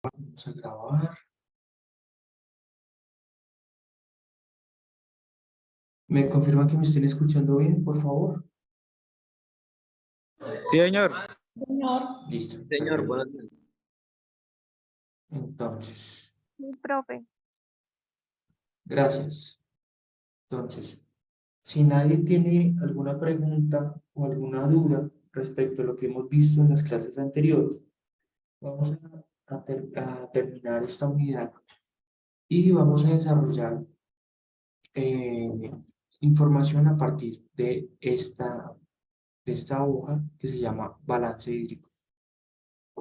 Vamos a grabar. ¿Me confirman que me estén escuchando bien, por favor? Sí, señor. Señor. Listo. Señor, Perfecto. buenas tardes. Entonces, Sí, profe. gracias. Entonces, si nadie tiene alguna pregunta o alguna duda respecto a lo que hemos visto en las clases anteriores, vamos a terminar esta unidad y vamos a desarrollar eh, información a partir de esta hoja que se llama balance hídrico.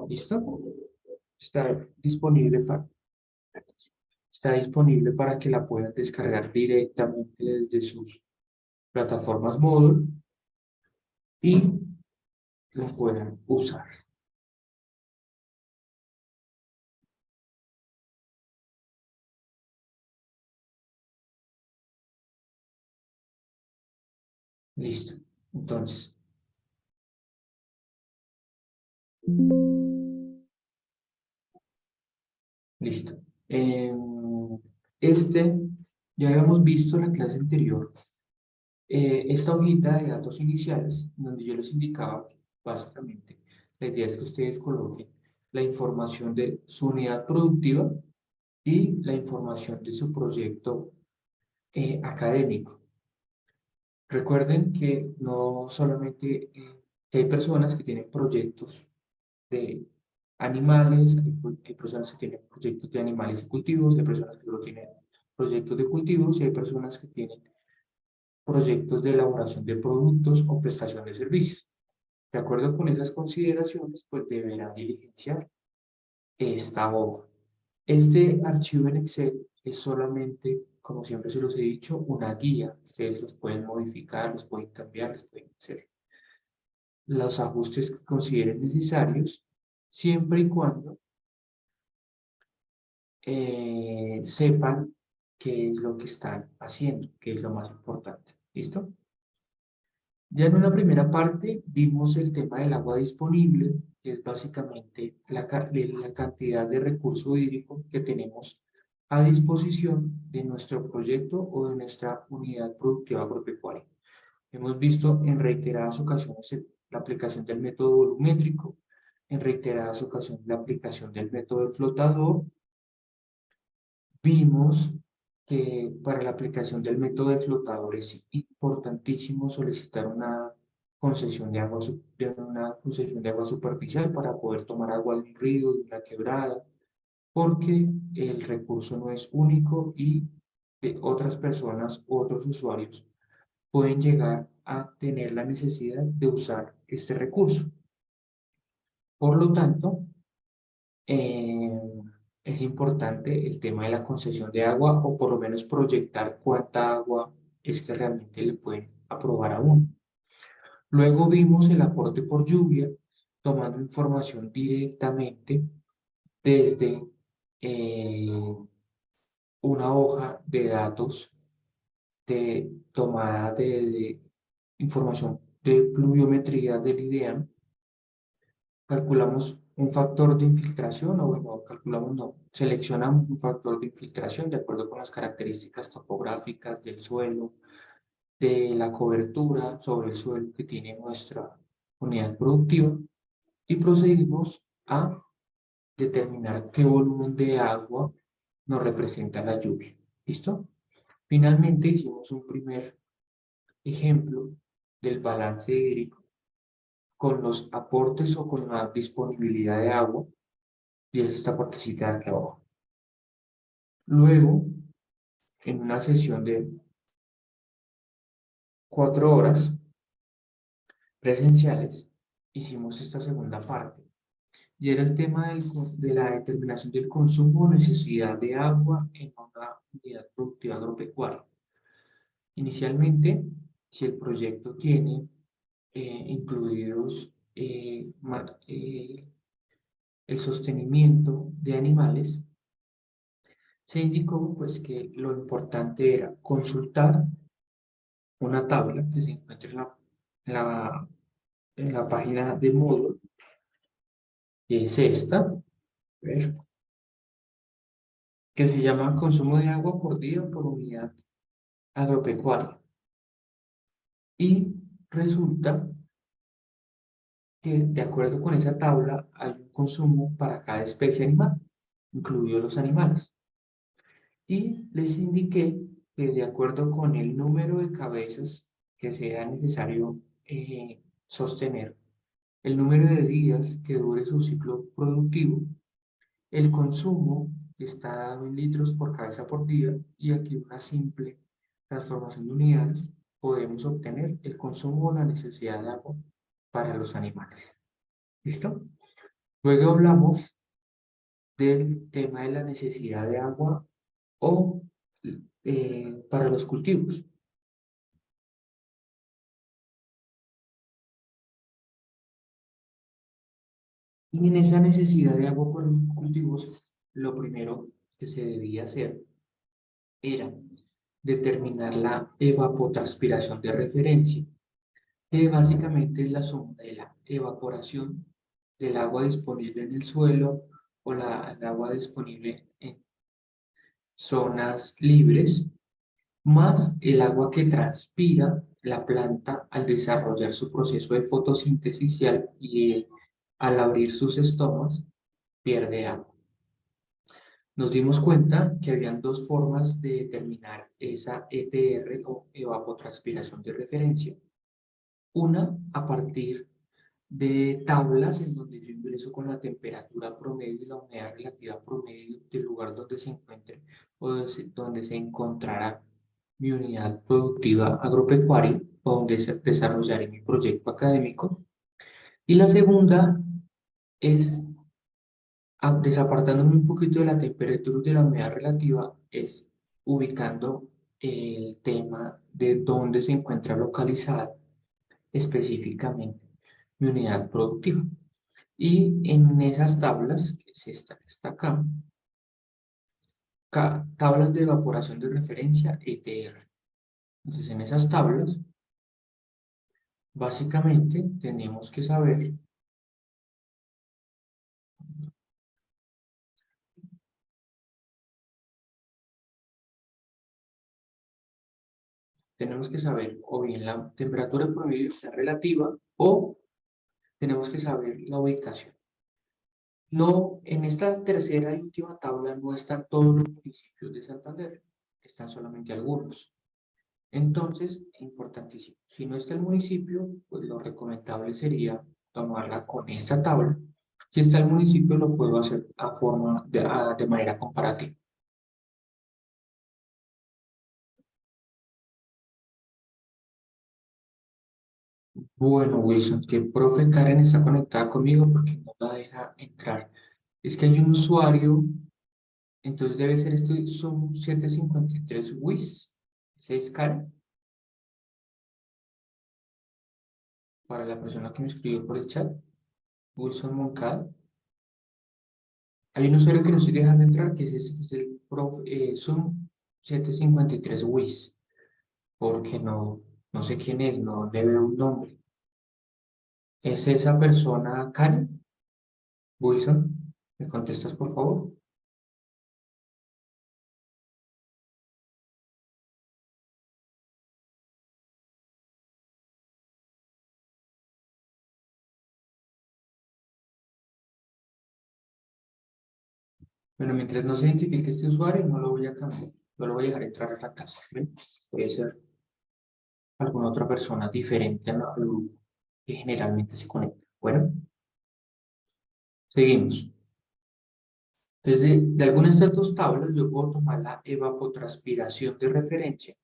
¿Listo? Está disponible para que la puedan descargar directamente desde sus plataformas Moodle y la puedan usar. Listo. Entonces, listo. Ya habíamos visto en la clase anterior esta hojita de datos iniciales, donde yo les indicaba que básicamente la idea es que ustedes coloquen la información de su unidad productiva y la información de su proyecto académico. Recuerden que no solamente que hay personas que tienen proyectos de animales, hay personas que tienen proyectos de animales y cultivos, hay personas que no tienen proyectos de cultivos y hay personas que tienen proyectos de elaboración de productos o prestación de servicios. De acuerdo con esas consideraciones, pues deberán diligenciar esta hoja. Este archivo en Excel es solamente, como siempre se los he dicho, una guía. Ustedes los pueden modificar, los pueden cambiar, les pueden hacer los ajustes que consideren necesarios, siempre y cuando sepan qué es lo que están haciendo, que es lo más importante. ¿Listo? Ya en una primera parte vimos el tema del agua disponible, que es básicamente la cantidad de recurso hídrico que tenemos a disposición de nuestro proyecto o de nuestra unidad productiva agropecuaria. Hemos visto en reiteradas ocasiones la aplicación del método volumétrico, en reiteradas ocasiones la aplicación del método flotador. Vimos que para la aplicación del método de flotador es importantísimo solicitar una concesión de agua superficial para poder tomar agua de un río, de una quebrada, porque el recurso no es único y de otras personas, otros usuarios, pueden llegar a tener la necesidad de usar este recurso. Por lo tanto, eh, es importante el tema de la concesión de agua o por lo menos proyectar cuánta agua es que realmente le pueden aprobar a uno. Luego vimos el aporte por lluvia, tomando información directamente desde una hoja de datos tomada de información de pluviometría del IDEAM. Calculamos un factor de infiltración, o bueno, calculamos no, seleccionamos un factor de infiltración de acuerdo con las características topográficas del suelo, de la cobertura sobre el suelo que tiene nuestra unidad productiva y procedimos a determinar qué volumen de agua nos representa la lluvia. ¿Listo? Finalmente hicimos un primer ejemplo del balance hídrico con los aportes o con la disponibilidad de agua, y es esta partecita de aquí abajo. Luego, en una sesión de 4 horas presenciales, hicimos esta segunda parte, y era el tema de la determinación del consumo o necesidad de agua en una unidad productiva agropecuaria. Inicialmente, si el proyecto tiene incluidos el sostenimiento de animales, se indicó pues que lo importante era consultar una tabla que se encuentra en la página de Moodle, que es esta. A ver. que se llama consumo de agua por día por unidad agropecuaria. Y resulta que de acuerdo con esa tabla hay un consumo para cada especie animal, incluidos los animales. Y les indiqué que de acuerdo con el número de cabezas que sea necesario sostener, el número de días que dure su ciclo productivo, el consumo está dado en litros por cabeza por día y aquí una simple transformación de unidades podemos obtener el consumo o la necesidad de agua para los animales. ¿Listo? Luego hablamos del tema de la necesidad de agua o para los cultivos. Y en esa necesidad de agua para los cultivos, lo primero que se debía hacer era determinar la evapotranspiración de referencia, que básicamente es la suma de la evaporación del agua disponible en el suelo o el agua disponible en zonas libres, más el agua que transpira la planta al desarrollar su proceso de fotosíntesis y al abrir sus estomas, pierde agua. Nos dimos cuenta que habían dos formas de determinar esa ETR o evapotranspiración de referencia. Una a partir de tablas en donde yo ingreso con la temperatura promedio y la humedad relativa promedio del lugar donde se encuentre o donde se encontrará mi unidad productiva agropecuaria o donde desarrollaré mi proyecto académico. Y la segunda es, desapartándome un poquito de la temperatura y de la humedad relativa, es ubicando el tema de dónde se encuentra localizada específicamente mi unidad productiva. Y en esas tablas, que es esta que está acá, tablas de evaporación de referencia ETR. Entonces, en esas tablas, básicamente tenemos que saber o bien la temperatura promedio sea relativa o tenemos que saber la ubicación. No, en esta tercera y última tabla no están todos los municipios de Santander, están solamente algunos. Entonces, importantísimo, si no está el municipio, pues lo recomendable sería tomarla con esta tabla. Si está el municipio, lo puedo hacer de manera comparativa. Bueno, Wilson, que profe Karen está conectada conmigo porque no la deja entrar. Es que hay un usuario, entonces debe ser este Zoom 753 WIS. Ese es Karen, para la persona que me escribió por el chat, Wilson Moncada. Hay un usuario que no estoy dejando entrar, que es este, que es el Zoom 753 WIS, porque no sé quién es, no le veo un nombre. ¿Es esa persona Karen? Wilson, ¿me contestas por favor? Bueno, mientras no se identifique este usuario, no lo voy a cambiar, no lo voy a dejar entrar a la casa. ¿Ven? Puede ser alguna otra persona diferente al grupo que generalmente se conecta. Bueno, seguimos. Desde de algunas de estas dos tablas yo puedo tomar la evapotranspiración de referencia,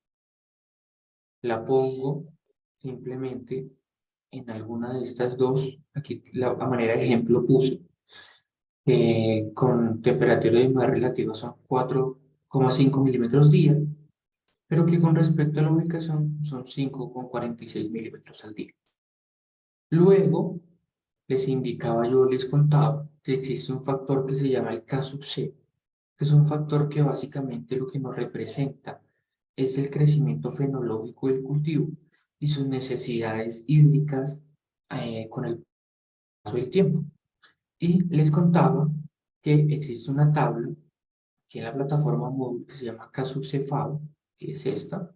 la pongo simplemente en alguna de estas dos, aquí a manera de ejemplo puse, con temperatura de humedad relativa son 4,5 milímetros día, pero que con respecto a la ubicación son 5,46 milímetros al día. Luego, les contaba que existe un factor que se llama el K sub C, que es un factor que básicamente lo que nos representa es el crecimiento fenológico del cultivo y sus necesidades hídricas con el paso del tiempo. Y les contaba que existe una tabla aquí en la plataforma Moodle que se llama Cefao, que es esta,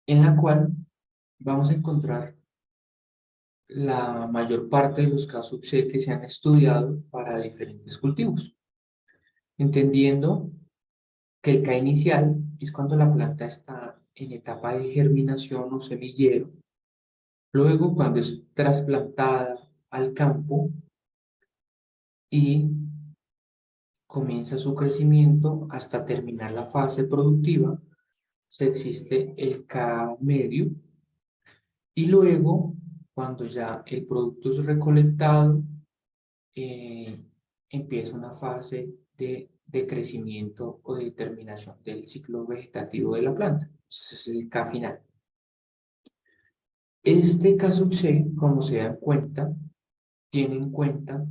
en la cual vamos a encontrar la mayor parte de los casos que se han estudiado para diferentes cultivos, entendiendo que el K inicial es cuando la planta está en etapa de germinación o semillero, luego cuando es trasplantada al campo y comienza su crecimiento hasta terminar la fase productiva, se existe el K medio, y luego cuando ya el producto es recolectado, eh, empieza una fase de crecimiento o de terminación del ciclo vegetativo de la planta. Entonces es el K final. Este K-sub-C, como se dan cuenta, tiene en cuenta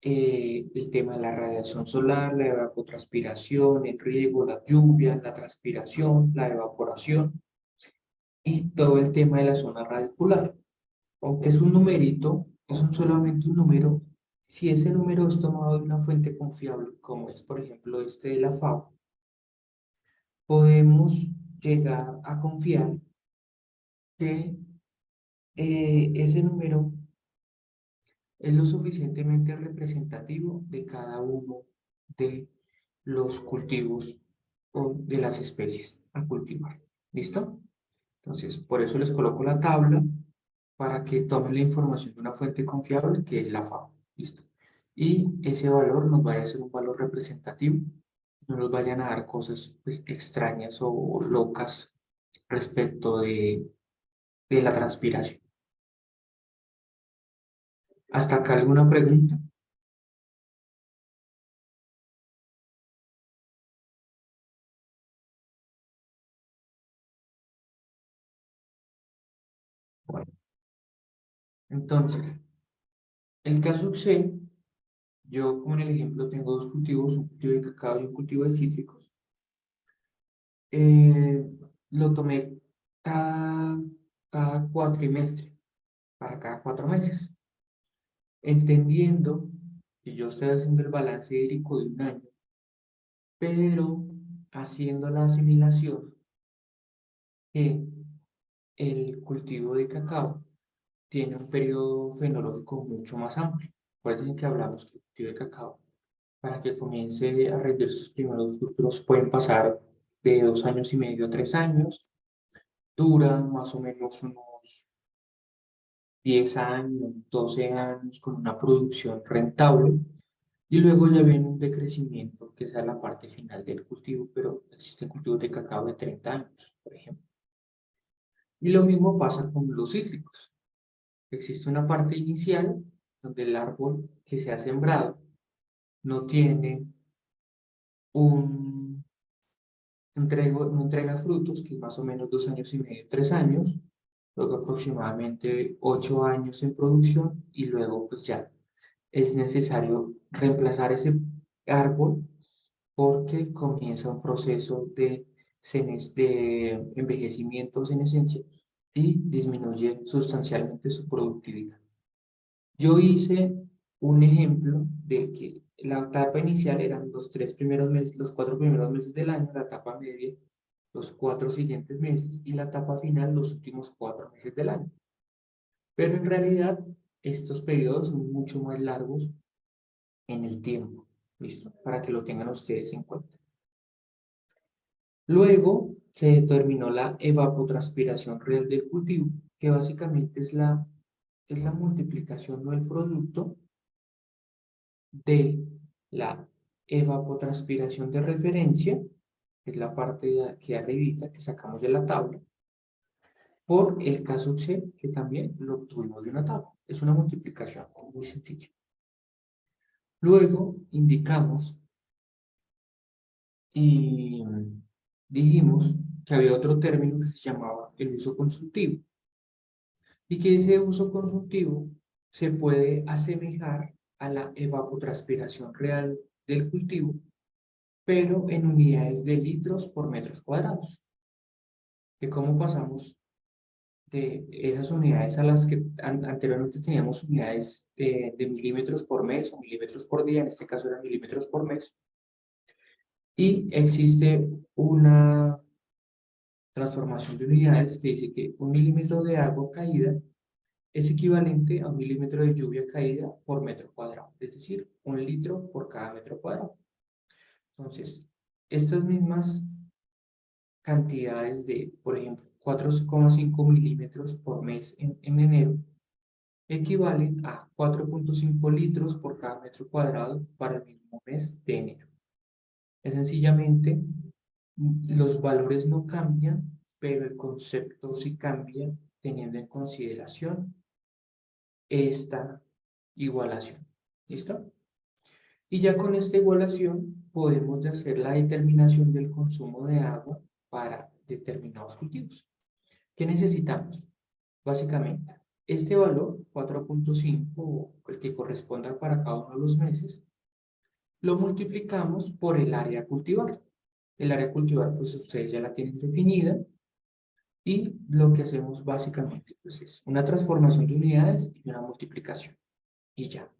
el tema de la radiación solar, la evapotranspiración, el riego, la lluvia, la transpiración, la evaporación y todo el tema de la zona radicular. Aunque es un numerito, solamente un número. Si ese número es tomado de una fuente confiable, como es por ejemplo este de la FAO, podemos llegar a confiar que ese número es lo suficientemente representativo de cada uno de los cultivos o de las especies a cultivar. ¿Listo? Entonces, por eso les coloco la tabla para que tomen la información de una fuente confiable que es la FAO. ¿Listo? Y ese valor nos vaya a ser un valor representativo, no nos vayan a dar cosas pues, extrañas o locas respecto de la transpiración. ¿Hasta acá alguna pregunta? Bueno, entonces, el caso C, yo como en el ejemplo tengo dos cultivos, un cultivo de cacao y un cultivo de cítricos. Eh, lo tomé cada, cada cuatrimestre, para cada 4 meses, entendiendo que yo estoy haciendo el balance hídrico de un año, pero haciendo la asimilación que el cultivo de cacao tiene un periodo fenológico mucho más amplio. Recuerden que hablamos que el cultivo de cacao, para que comience a rendir sus primeros frutos, pueden pasar de 2 años y medio a 3 años, dura más o menos unos 10 años, 12 años con una producción rentable, y luego ya viene un decrecimiento, que es a la parte final del cultivo, pero existen cultivos de cacao de 30 años, por ejemplo. Y lo mismo pasa con los cítricos. Existe una parte inicial donde el árbol que se ha sembrado no tiene un no entrega frutos, que es más o menos 2 años y medio, 3 años, luego aproximadamente 8 años en producción y luego pues ya es necesario reemplazar ese árbol porque comienza un proceso de envejecimiento senescencia y disminuye sustancialmente su productividad. Yo hice un ejemplo de que la etapa inicial eran los 3 primeros meses, los 4 primeros meses del año, la etapa media, los 4 siguientes meses y la etapa final, los últimos 4 meses del año. Pero en realidad, estos periodos son mucho más largos en el tiempo. ¿Listo? Para que lo tengan ustedes en cuenta. Luego se determinó la evapotranspiración real del cultivo, que básicamente es la multiplicación del producto de la evapotranspiración de referencia, que es la parte de aquí arribita que sacamos de la tabla, por el caso C, que también lo obtuvimos de una tabla. Es una multiplicación muy sencilla. Luego indicamos y dijimos que había otro término que se llamaba el uso consultivo y que ese uso consultivo se puede asemejar a la evapotranspiración real del cultivo pero en unidades de litros por metros cuadrados. De cómo pasamos de esas unidades a las que anteriormente teníamos unidades de milímetros por mes o milímetros por día, en este caso eran milímetros por mes, y existe una transformación de unidades que dice que 1 milímetro de agua caída es equivalente a 1 milímetro de lluvia caída por metro cuadrado, es decir, 1 litro por cada metro cuadrado. Entonces, estas mismas cantidades de, por ejemplo, 4,5 milímetros por mes en enero, equivalen a 4,5 litros por cada metro cuadrado para el mismo mes de enero. Es sencillamente, los valores no cambian, pero el concepto sí cambia teniendo en consideración esta igualación. ¿Listo? Y ya con esta igualación podemos hacer la determinación del consumo de agua para determinados cultivos. ¿Qué necesitamos? Básicamente, este valor, 4,5, el que corresponda para cada uno de los meses, lo multiplicamos por el área a cultivar. El área a cultivar, pues ustedes ya la tienen definida. Y lo que hacemos básicamente pues, es una transformación de unidades y una multiplicación. Y ya.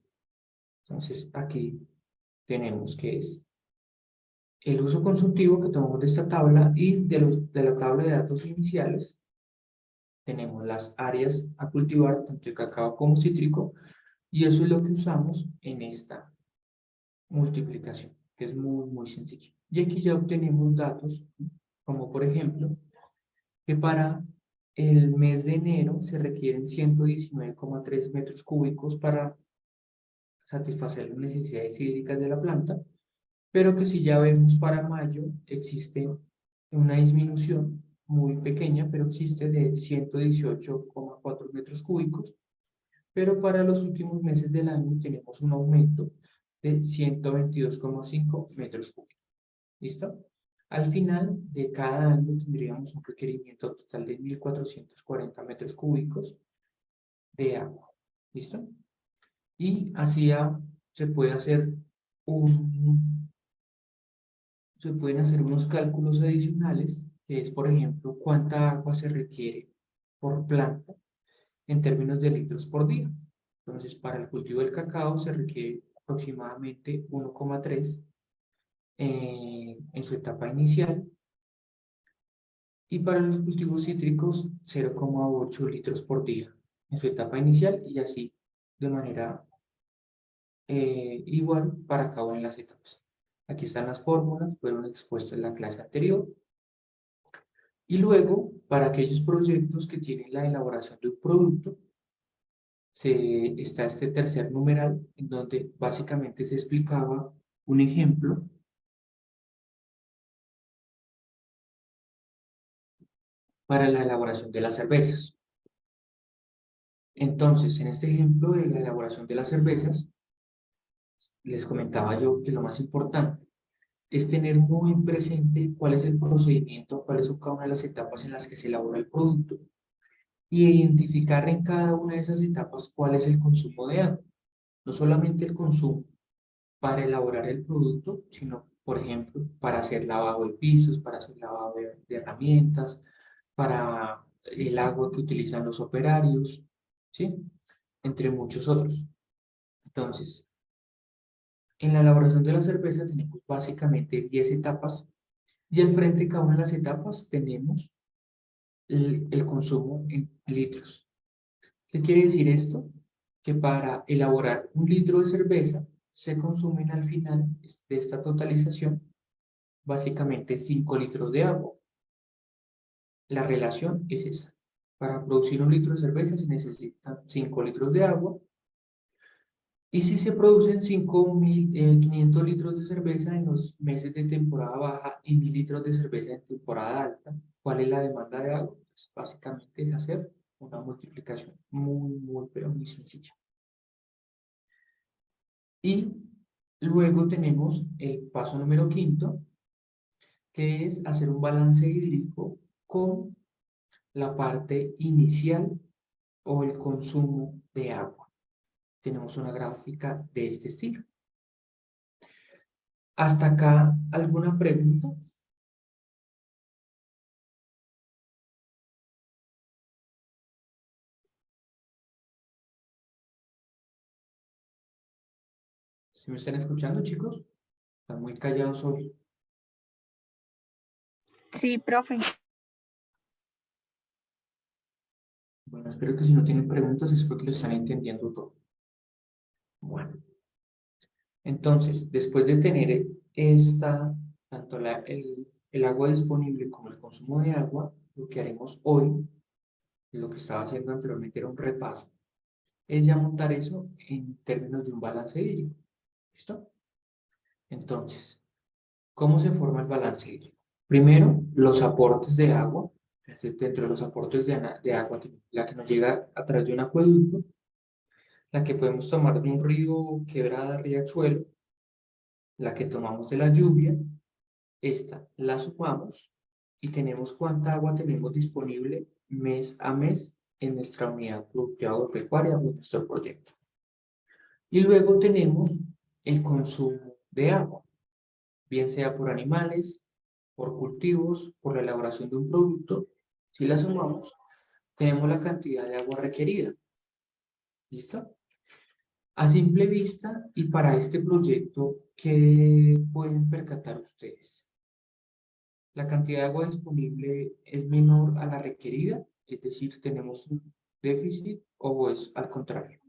Entonces, aquí tenemos que es el uso consultivo que tomamos de esta tabla y de la tabla de datos iniciales. Tenemos las áreas a cultivar, tanto de cacao como cítrico, y eso es lo que usamos en esta multiplicación, que es muy sencillo. Y aquí ya obtenemos datos, como por ejemplo, que para el mes de enero se requieren 119,3 metros cúbicos para satisfacer las necesidades hídricas de la planta, pero que si ya vemos para mayo existe una disminución muy pequeña, pero existe de 118,4 metros cúbicos, pero para los últimos meses del año tenemos un aumento de 122,5 metros cúbicos. ¿Listo? Al final de cada año tendríamos un requerimiento total de 1.440 metros cúbicos de agua. ¿Listo? Y así se puede hacer se pueden hacer unos cálculos adicionales, que es, por ejemplo, cuánta agua se requiere por planta en términos de litros por día. Entonces, para el cultivo del cacao se requiere aproximadamente 1,3 en su etapa inicial, y para los cultivos cítricos 0,8 litros por día en su etapa inicial, y así de manera igual para cada una de las etapas. Aquí están las fórmulas, fueron expuestas en la clase anterior. Y luego, para aquellos proyectos que tienen la elaboración de un producto, está este tercer numeral, en donde básicamente se explicaba un ejemplo para la elaboración de las cervezas. Entonces, en este ejemplo de la elaboración de las cervezas, les comentaba yo que lo más importante es tener muy presente cuál es el procedimiento, cuáles son cada una de las etapas en las que se elabora el producto, y identificar en cada una de esas etapas cuál es el consumo de agua. No solamente el consumo para elaborar el producto, sino, por ejemplo, para hacer lavado de pisos, para hacer lavado de herramientas, para el agua que utilizan los operarios, ¿sí? Entre muchos otros. Entonces, en la elaboración de la cerveza tenemos básicamente 10 etapas, y al frente de cada una de las etapas tenemos el consumo en litros. ¿Qué quiere decir esto? Que para elaborar 1 litro de cerveza se consumen al final de esta totalización básicamente 5 litros de agua. La relación es esa. Para producir 1 litro de cerveza se necesitan 5 litros de agua. Y si se producen 5.500 litros de cerveza en los meses de temporada baja y 1.000 litros de cerveza en temporada alta, ¿cuál es la demanda de agua? Pues básicamente es hacer una multiplicación pero muy sencilla. Y luego tenemos el paso número quinto, que es hacer un balance hídrico con la parte inicial o el consumo de agua. Tenemos una gráfica de este estilo. ¿Hasta acá alguna pregunta? ¿Sí me están escuchando, chicos? Están muy callados hoy. Sí, profe. Bueno, espero que si no tienen preguntas es porque lo están entendiendo todo. Bueno, entonces, después de tener tanto el agua disponible como el consumo de agua, lo que haremos hoy, lo que estaba haciendo anteriormente era un repaso, es ya montar eso en términos de un balance hídrico. ¿Listo? Entonces, ¿cómo se forma el balance hídrico? Primero, los aportes de agua. Es decir, dentro de los aportes de agua, la que nos llega a través de un acueducto, la que podemos tomar de un río, quebrada, riachuelo, la que tomamos de la lluvia, esta la sumamos y tenemos cuánta agua tenemos disponible mes a mes en nuestra unidad productiva agropecuaria o en nuestro proyecto. Y luego tenemos el consumo de agua, bien sea por animales, por cultivos, por la elaboración de un producto. Si la sumamos, tenemos la cantidad de agua requerida. ¿Listo? A simple vista y para este proyecto, ¿qué pueden percatar ustedes? La cantidad de agua disponible es menor a la requerida, es decir, tenemos un déficit o es al contrario.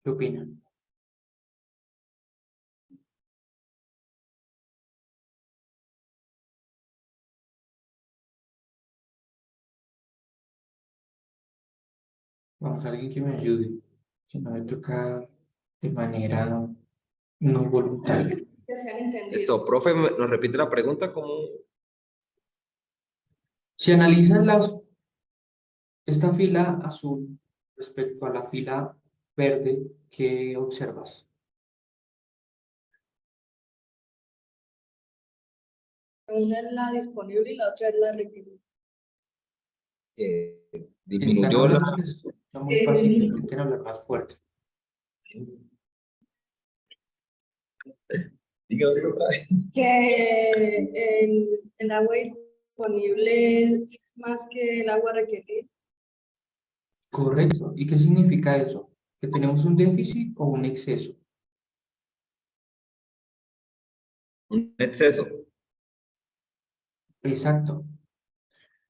¿Qué opinan? Vamos, alguien que me ayude, si no me toca de manera no voluntaria. Que se han entendido. Esto, profe, ¿nos repite la pregunta? ¿Cómo? Si analizan esta fila azul respecto a la fila verde, ¿qué observas? Una es la disponible y la otra es la requerida. Están Disminuyó la... hablando, se les escucha muy pasito, intenten hablar más fuerte. Dígame otra vez. Que el agua disponible es más que el agua requerida. Correcto. ¿Y qué significa eso? ¿Que tenemos un déficit o un exceso? Un exceso. Exacto.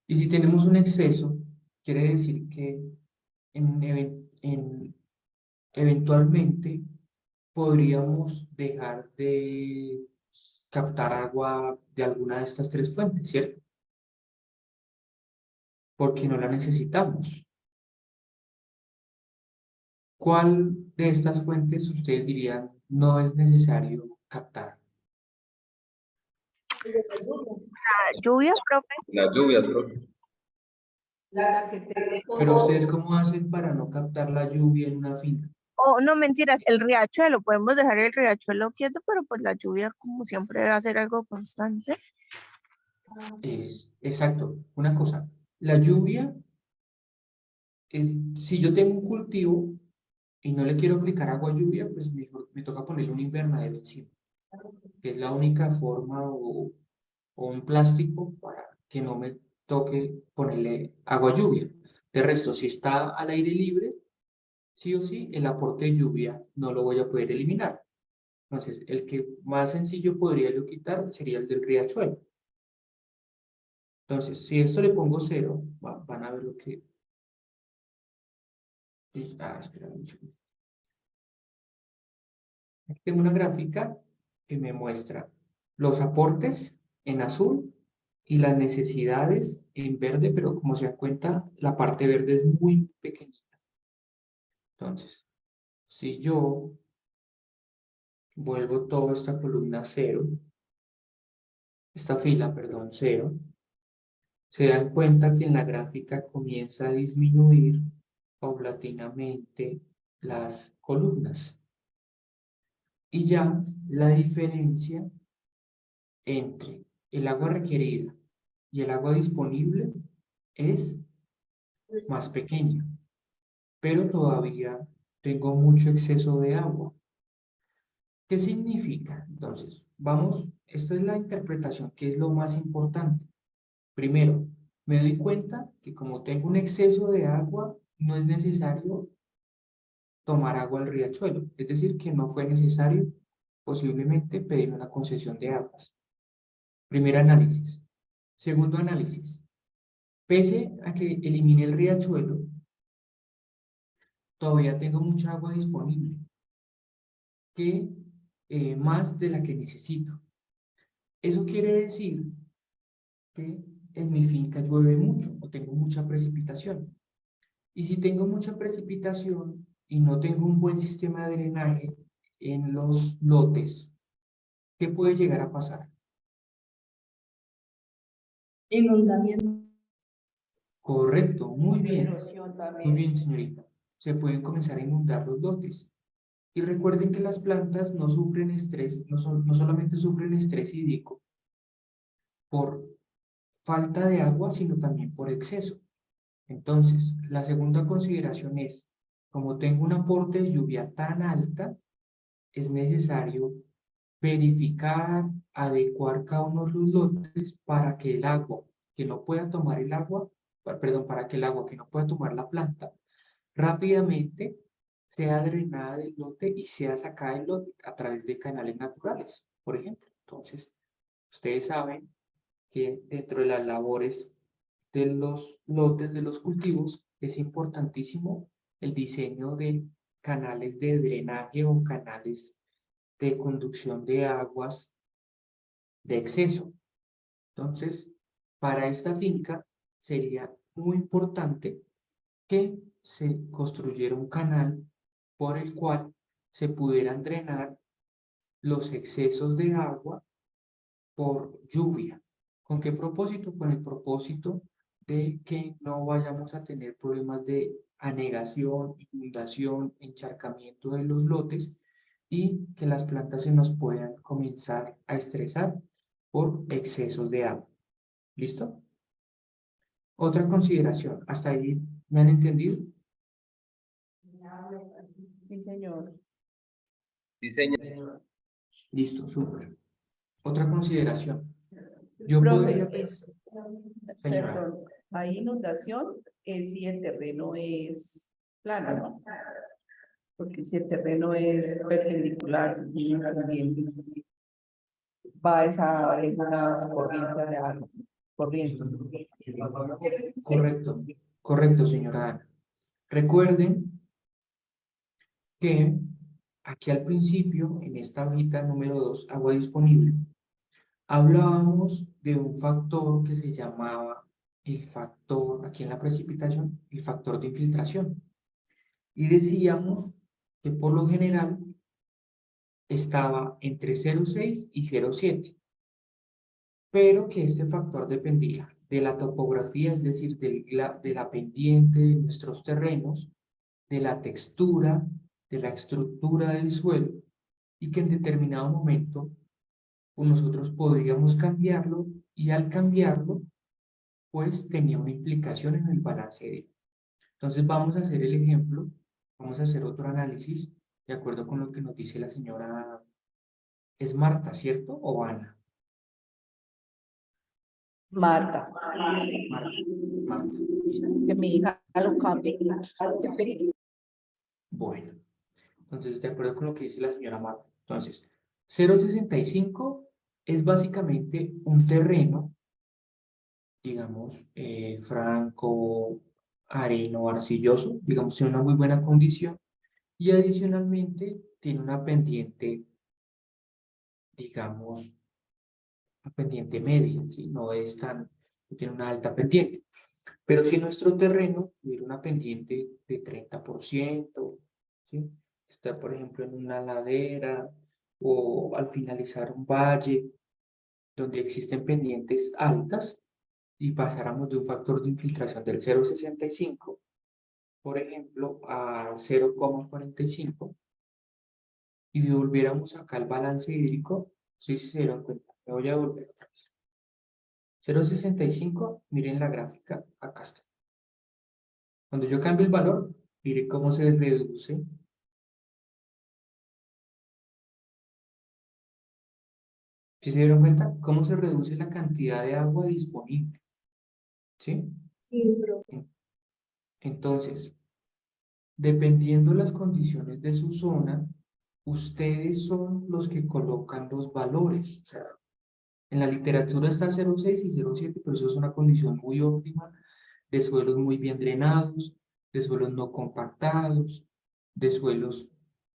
Y si tenemos un exceso, quiere decir que eventualmente podríamos dejar de captar agua de alguna de estas tres fuentes, ¿cierto? Porque no la necesitamos. ¿Cuál de estas fuentes ustedes dirían no es necesario captar? La lluvia, profe. Las lluvias, profe. La que te... Pero ustedes, ¿cómo hacen para no captar la lluvia en una finca? Oh, no, mentiras, el riachuelo. Podemos dejar el riachuelo quieto, pero pues la lluvia, como siempre, va a ser algo constante. Exacto, una cosa, la lluvia es, si yo tengo un cultivo y no le quiero aplicar agua a lluvia, pues mejor me toca ponerle un invernadero encima, que es la única forma o un plástico para que no me toque ponerle agua a lluvia. De resto, si está al aire libre, sí o sí, el aporte de lluvia no lo voy a poder eliminar. Entonces, el que más sencillo podría yo quitar sería el del riachuelo. Entonces, si esto le pongo 0, van a ver lo que... espera un segundo. Aquí tengo una gráfica que me muestra los aportes en azul y las necesidades en verde, pero como se dan cuenta, la parte verde es muy pequeñita. Entonces, si yo vuelvo toda esta columna 0, esta fila, perdón, 0, se dan cuenta que en la gráfica comienza a disminuir paulatinamente las columnas. Y ya la diferencia entre el agua requerida y el agua disponible es más pequeña, pero todavía tengo mucho exceso de agua. ¿Qué significa? Entonces, vamos, esta es la interpretación que es lo más importante. Primero, me doy cuenta que como tengo un exceso de agua, no es necesario tomar agua al riachuelo. Es decir, que no fue necesario posiblemente pedir una concesión de aguas. Primer análisis. Segundo análisis. Pese a que elimine el riachuelo, todavía tengo mucha agua disponible, que más de la que necesito. Eso quiere decir que en mi finca llueve mucho o tengo mucha precipitación. Y si tengo mucha precipitación y no tengo un buen sistema de drenaje en los lotes, ¿qué puede llegar a pasar? Inundamiento. Correcto, muy bien. Erosión Muy también. bien, señorita. Se pueden comenzar a inundar los lotes. Y recuerden que las plantas no sufren estrés, no solamente sufren estrés hídrico por falta de agua, sino también por exceso. Entonces, la segunda consideración es, como tengo un aporte de lluvia tan alta, es necesario verificar, adecuar cada uno de los lotes para que el agua que no pueda tomar el agua, perdón, para que el agua que no pueda tomar la planta rápidamente sea drenada del lote y sea sacada del lote a través de canales naturales, por ejemplo. Entonces, ustedes saben que dentro de las labores de los lotes, de los cultivos, es importantísimo el diseño de canales de drenaje o canales de conducción de aguas de exceso. Entonces, para esta finca sería muy importante que se construyera un canal por el cual se pudieran drenar los excesos de agua por lluvia. ¿Con qué propósito? Con el propósito de que no vayamos a tener problemas de anegación, inundación, encharcamiento de los lotes y que las plantas se nos puedan comenzar a estresar por excesos de agua. ¿Listo? Otra consideración. ¿Hasta ahí me han entendido? Sí, señor. Diseño. Listo, súper. Otra consideración. Yo Profe, podría pensar, señora, perdón, hay inundación si el terreno es plano, ¿no? Porque si el terreno es perpendicular, si también va a esa unas corrientes de agua, corriente. correcto, correcto, señora Ana. Recuerden que aquí al principio, en esta hojita número 2, agua disponible, hablábamos de un factor que se llamaba el factor, aquí en la precipitación, el factor de infiltración. Y decíamos que por lo general estaba entre 0,6 y 0,7, pero que este factor dependía de la topografía, es decir, de la pendiente de nuestros terrenos, de la textura, de la estructura del suelo, y que en determinado momento pues nosotros podríamos cambiarlo, y al cambiarlo, pues tenía una implicación en el balance de. Entonces vamos a hacer el ejemplo, vamos a hacer otro análisis, de acuerdo con lo que nos dice la señora, es Marta, ¿cierto? ¿O Ana? Marta, Marta, Marta, listo. que mi hija lo cambie. Bueno, entonces de acuerdo con lo que dice la señora Marta, entonces 0,65 es básicamente un terreno, digamos, franco, areno, arcilloso, digamos, en una muy buena condición, y adicionalmente tiene una pendiente, digamos, una pendiente media, ¿sí? No es tan, no tiene una alta pendiente. Pero si nuestro terreno tuviera una pendiente de 30%, ¿sí? Está, por ejemplo, en una ladera o al finalizar un valle donde existen pendientes altas y pasáramos de un factor de infiltración del 0,65, por ejemplo, a 0,45 y volviéramos acá al balance hídrico, sí se dieron cuenta, me voy a volver otra vez. 0,65, miren la gráfica, acá está. Cuando yo cambio el valor, mire cómo se reduce. ¿Sí se dieron cuenta? ¿Cómo se reduce la cantidad de agua disponible? ¿Sí? Sí, pero Entonces, dependiendo las condiciones de su zona, ustedes son los que colocan los valores. O sea, en la literatura está 0,6 y 0,7, pero eso es una condición muy óptima de suelos muy bien drenados, de suelos no compactados, de suelos,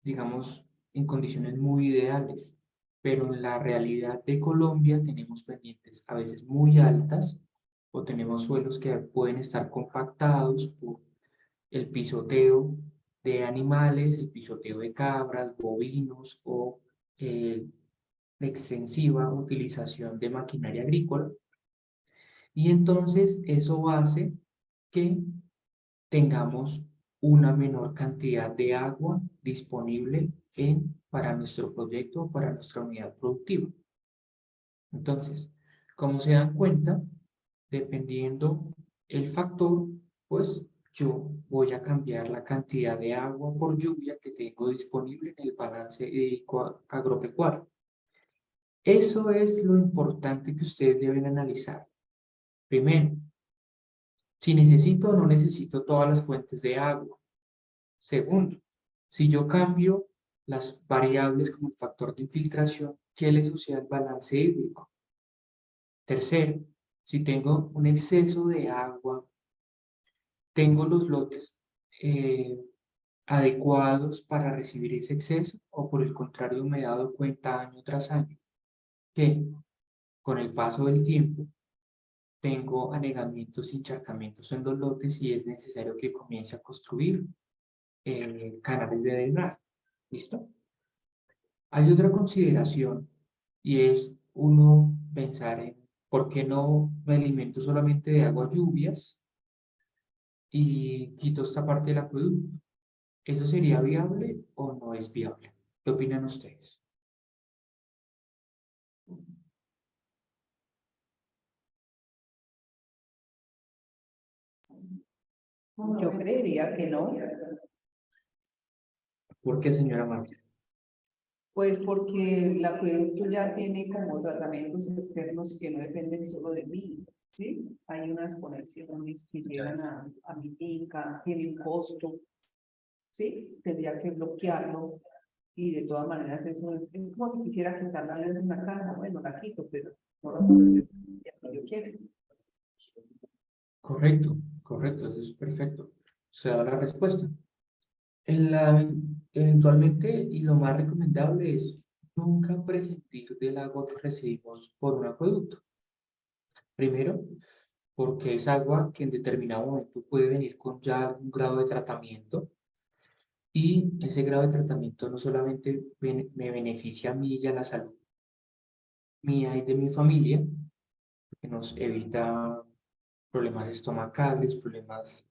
digamos, en condiciones muy ideales. Pero en la realidad de Colombia tenemos pendientes a veces muy altas o tenemos suelos que pueden estar compactados por el pisoteo de animales, el pisoteo de cabras, bovinos o extensiva utilización de maquinaria agrícola. Y entonces eso hace que tengamos una menor cantidad de agua disponible para nuestro proyecto o para nuestra unidad productiva. Entonces, como se dan cuenta, dependiendo el factor, pues yo voy a cambiar la cantidad de agua por lluvia que tengo disponible en el balance agropecuario. Eso es lo importante que ustedes deben analizar. Primero, si necesito o no necesito todas las fuentes de agua. Segundo, si yo cambio las variables como el factor de infiltración, ¿qué le sucede al balance hídrico? Tercero, si tengo un exceso de agua, ¿tengo los lotes adecuados para recibir ese exceso? ¿O por el contrario me he dado cuenta año tras año que con el paso del tiempo tengo anegamientos y encharcamientos en los lotes y es necesario que comience a construir canales de drenaje? ¿Listo? Hay otra consideración y es uno pensar en por qué no me alimento solamente de agua lluvias y quito esta parte del acueducto. ¿Eso sería viable o no es viable? ¿Qué opinan ustedes? Yo creería que no, ¿Por qué, señora Marta? pues porque el acueducto ya tiene como tratamientos externos que no dependen solo de mí, ¿sí? Hay unas conexiones que llegan a mi finca, tiene un costo, ¿sí? Tendría que bloquearlo y de todas maneras eso es como si quisiera quitar la luz de una casa, bueno, la quito, pero no la puedo hacer si yo quiero. Correcto, correcto, eso es perfecto. Se da la respuesta. En la, eventualmente, y lo más recomendable es nunca prescindir del agua que recibimos por un acueducto. Primero, porque es agua que en determinado momento puede venir con ya un grado de tratamiento y ese grado de tratamiento no solamente me beneficia a mí y a la salud mía y de mi familia, que nos evita problemas estomacales, problemas,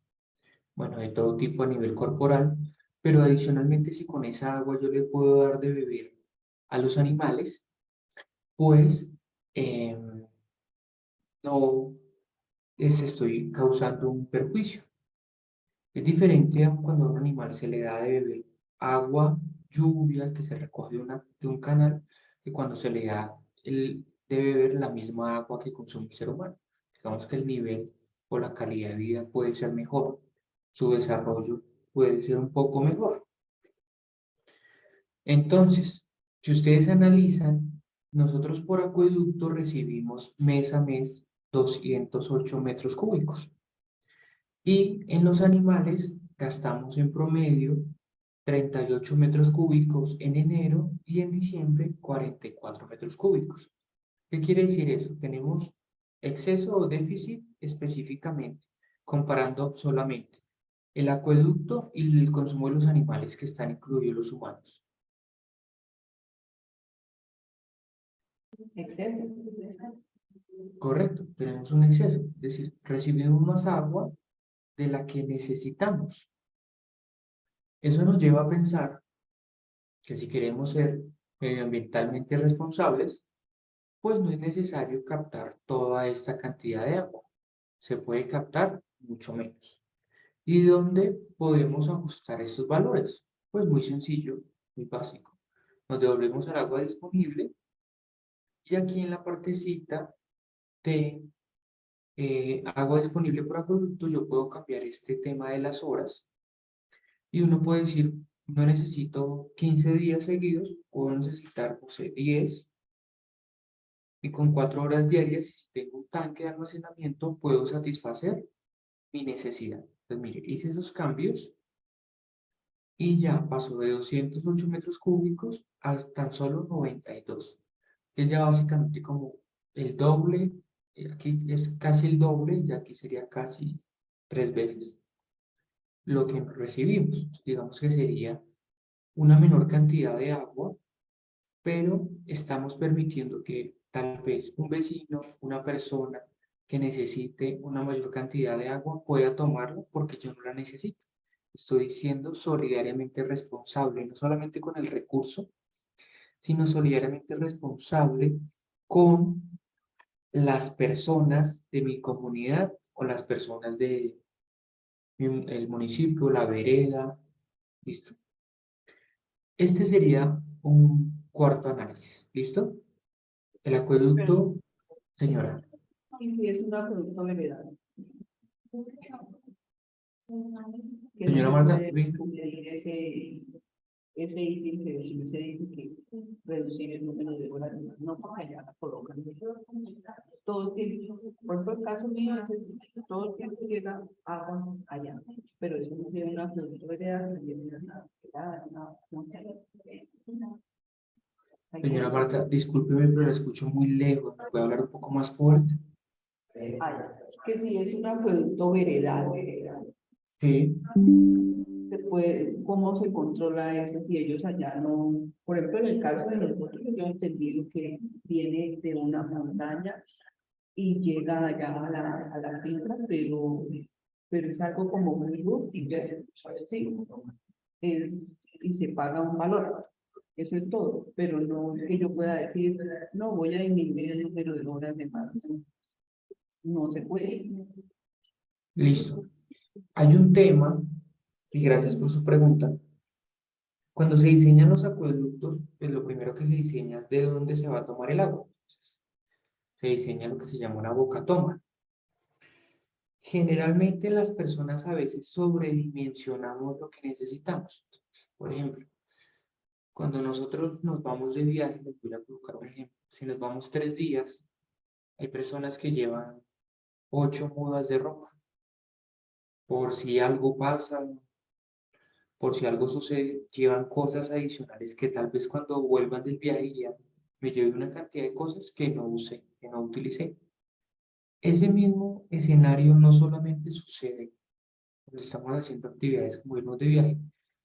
bueno, de todo tipo a nivel corporal, pero adicionalmente si con esa agua yo le puedo dar de beber a los animales, pues no les estoy causando un perjuicio. Es diferente a cuando a un animal se le da de beber agua, lluvia que se recoge de un canal, que cuando se le da de beber la misma agua que consume el ser humano. Digamos que el nivel o la calidad de vida puede ser mejor, su desarrollo puede ser un poco mejor. Entonces, si ustedes analizan, nosotros por acueducto recibimos mes a mes 208 metros cúbicos. Y en los animales gastamos en promedio 38 metros cúbicos en enero y en diciembre 44 metros cúbicos. ¿Qué quiere decir eso? Tenemos exceso o déficit específicamente, comparando solamente el acueducto y el consumo de los animales que están incluidos los humanos. Exceso. Correcto, tenemos un exceso, es decir, recibimos más agua de la que necesitamos. Eso nos lleva a pensar que si queremos ser medioambientalmente responsables, pues no es necesario captar toda esta cantidad de agua. Se puede captar mucho menos. ¿Y dónde podemos ajustar estos valores? Pues muy sencillo, muy básico. Nos devolvemos al agua disponible y aquí en la partecita de agua disponible por acueducto yo puedo cambiar este tema de las horas y uno puede decir, no necesito 15 días seguidos, puedo necesitar, no sé, 10 y con 4 horas diarias, y si tengo un tanque de almacenamiento, puedo satisfacer mi necesidad. Entonces, mire, hice esos cambios y ya pasó de 208 metros cúbicos a tan solo 92, que es ya básicamente como el doble, aquí es casi el doble, y aquí sería casi 3 veces lo que recibimos. Digamos que sería una menor cantidad de agua, pero estamos permitiendo que tal vez un vecino, una persona que necesite una mayor cantidad de agua pueda tomarla porque yo no la necesito. Estoy siendo solidariamente responsable, no solamente con el recurso, sino solidariamente responsable con las personas de mi comunidad o las personas de el municipio, la vereda. Listo. Este sería un cuarto análisis. ¿Listo? El acueducto, señora. Y si es un acueducto veredal, que no Señora se Marta, puede venga. medir ese ítem que se dice que reducir el número de horas, no porque allá la colocan. Todo el tiempo, por ejemplo, el caso mío es ese, todo el tiempo llega agua allá, pero eso no tiene una producto veredal, no tiene nada. Señora Marta, discúlpeme, pero la escucho muy lejos. ¿Me puede hablar un poco más fuerte? Que si es un acueducto veredal, Sí. ¿cómo se controla eso si ellos allá no? Por ejemplo, en el caso de nosotros, yo he entendido que viene de una montaña y llega allá a la finca, pero es algo como muy rústico, ¿sí? Y se paga un valor. Eso es todo, pero no es que yo pueda decir, no, voy a disminuir el número de horas de más. No se puede. Listo. Hay un tema, y gracias por su pregunta. Cuando se diseñan los acueductos, pues lo primero que se diseña es de dónde se va a tomar el agua. Entonces, se diseña lo que se llama una boca toma. Generalmente las personas a veces sobredimensionamos lo que necesitamos. Por ejemplo, cuando nosotros nos vamos de viaje, les voy a colocar un ejemplo. Si nos vamos 3 días, hay personas que llevan 8 mudas de ropa. Por si algo pasa, por si algo sucede, llevan cosas adicionales que tal vez cuando vuelvan del viaje ya me lleve una cantidad de cosas que no usé, que no utilicé. Ese mismo escenario no solamente sucede cuando estamos haciendo actividades como irnos de viaje,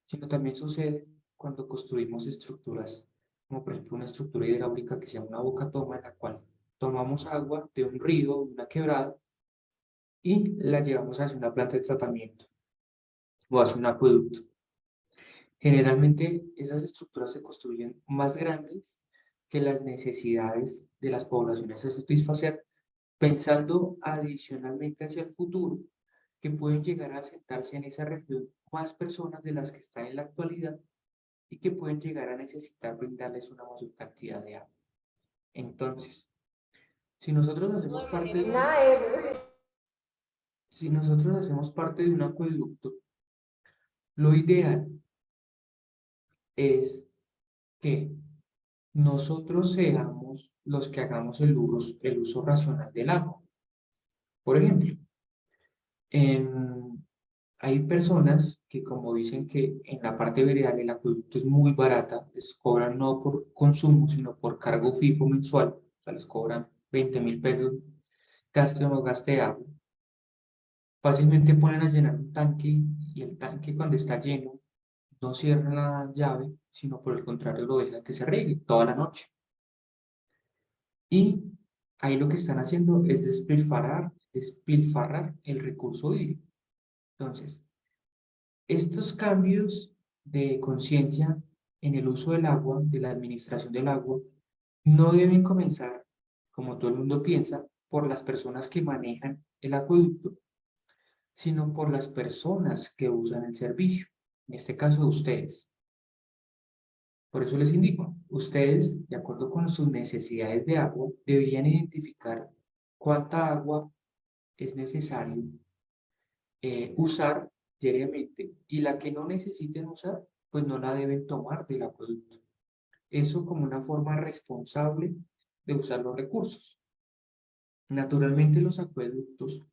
sino también sucede cuando construimos estructuras, como por ejemplo una estructura hidráulica que sea una boca toma en la cual tomamos agua de un río, de una quebrada, y la llevamos hacia una planta de tratamiento o hacia un acueducto. Generalmente esas estructuras se construyen más grandes que las necesidades de las poblaciones a satisfacer, pensando adicionalmente hacia el futuro, que pueden llegar a asentarse en esa región más personas de las que están en la actualidad y que pueden llegar a necesitar brindarles una mayor cantidad de agua. Entonces, si nosotros hacemos parte de un acueducto, lo ideal es que nosotros seamos los que hagamos el uso racional del agua. Por ejemplo, hay personas que como dicen que en la parte veredal el acueducto es muy barata, les cobran no por consumo, sino por cargo fijo mensual, o sea, les cobran 20.000 pesos, gaste o no gaste agua. Fácilmente ponen a llenar un tanque y el tanque cuando está lleno no cierran la llave, sino por el contrario lo dejan que se riegue toda la noche. Y ahí lo que están haciendo es despilfarrar el recurso hídrico. Entonces, estos cambios de conciencia en el uso del agua, de la administración del agua, no deben comenzar, como todo el mundo piensa, por las personas que manejan el acueducto, sino por las personas que usan el servicio, en este caso ustedes. Por eso les indico, ustedes, de acuerdo con sus necesidades de agua, deberían identificar cuánta agua es necesario usar diariamente y la que no necesiten usar, pues no la deben tomar del acueducto. Eso como una forma responsable de usar los recursos. Naturalmente los acueductos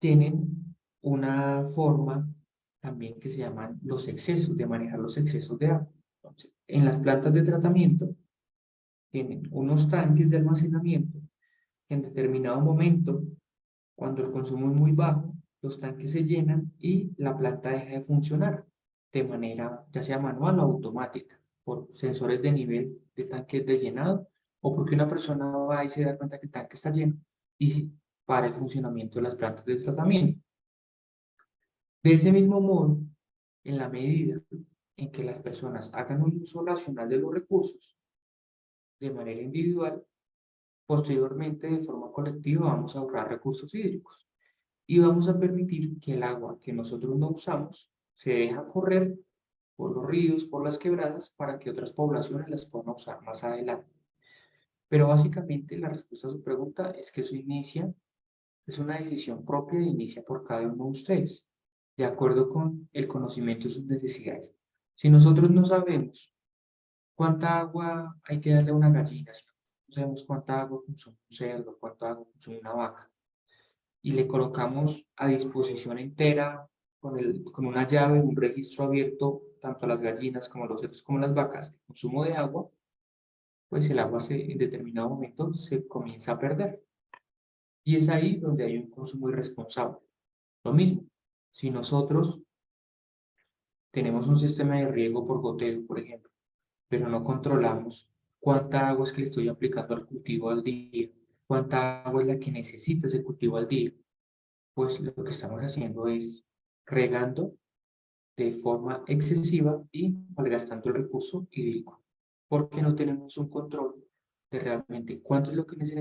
tienen una forma también que se llaman los excesos, de manejar los excesos de agua. Entonces, en las plantas de tratamiento tienen unos tanques de almacenamiento que en determinado momento, cuando el consumo es muy bajo, los tanques se llenan y la planta deja de funcionar de manera ya sea manual o automática, por sensores de nivel de tanques de llenado o porque una persona va y se da cuenta que el tanque está lleno y para el funcionamiento de las plantas de tratamiento. De ese mismo modo, en la medida en que las personas hagan un uso racional de los recursos de manera individual, posteriormente de forma colectiva vamos a ahorrar recursos hídricos y vamos a permitir que el agua que nosotros no usamos se deja correr por los ríos, por las quebradas, para que otras poblaciones las puedan usar más adelante. Pero básicamente la respuesta a su pregunta es que eso inicia, es una decisión propia e inicia por cada uno de ustedes, de acuerdo con el conocimiento de sus necesidades. Si nosotros no sabemos cuánta agua hay que darle a una gallina, si no sabemos cuánta agua consume un cerdo, cuánta agua consume una vaca, y le colocamos a disposición entera con una llave, un registro abierto, tanto a las gallinas como a los cerdos como a las vacas, el consumo de agua, pues el agua en determinado momento se comienza a perder. Y es ahí donde hay un consumo irresponsable. Lo mismo, si nosotros tenemos un sistema de riego por goteo, por ejemplo, pero no controlamos cuánta agua es que le estoy aplicando al cultivo al día, cuánta agua es la que necesita ese cultivo al día, pues lo que estamos haciendo es regando de forma excesiva y malgastando el recurso hídrico, porque no tenemos un control de realmente cuánto es lo que se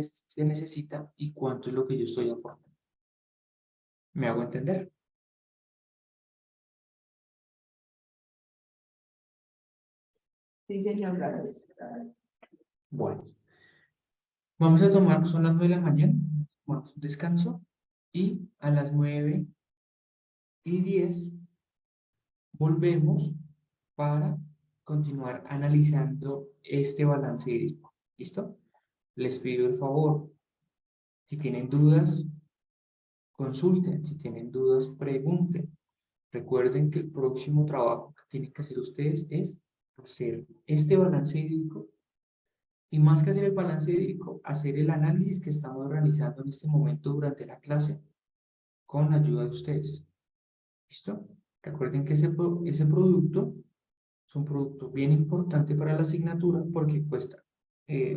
necesita y cuánto es lo que yo estoy aportando. ¿Me hago entender? Sí, señor, gracias. Bueno, vamos a tomar, son las 9 de la mañana, bueno, un descanso, y a las 9:10 volvemos para continuar analizando este balance hídrico. ¿Listo? Les pido el favor, si tienen dudas, consulten, si tienen dudas, pregunten. Recuerden que el próximo trabajo que tienen que hacer ustedes es hacer este balance hídrico y más que hacer el balance hídrico, hacer el análisis que estamos realizando en este momento durante la clase con la ayuda de ustedes. ¿Listo? Recuerden que ese producto es un producto bien importante para la asignatura porque cuesta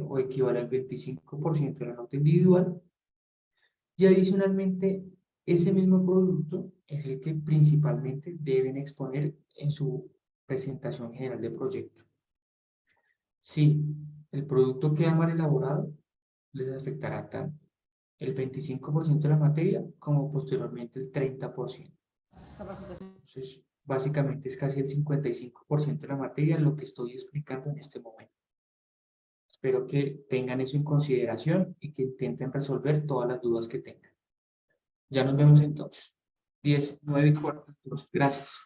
o equivale al 25% de la nota individual y adicionalmente ese mismo producto es el que principalmente deben exponer en su presentación general de proyecto. Si el producto queda mal elaborado, les afectará tanto el 25% de la materia como posteriormente el 30%. Entonces, básicamente es casi el 55% de la materia lo que estoy explicando en este momento. Espero que tengan eso en consideración y que intenten resolver todas las dudas que tengan. Ya nos vemos entonces. 10, 9:15. Gracias.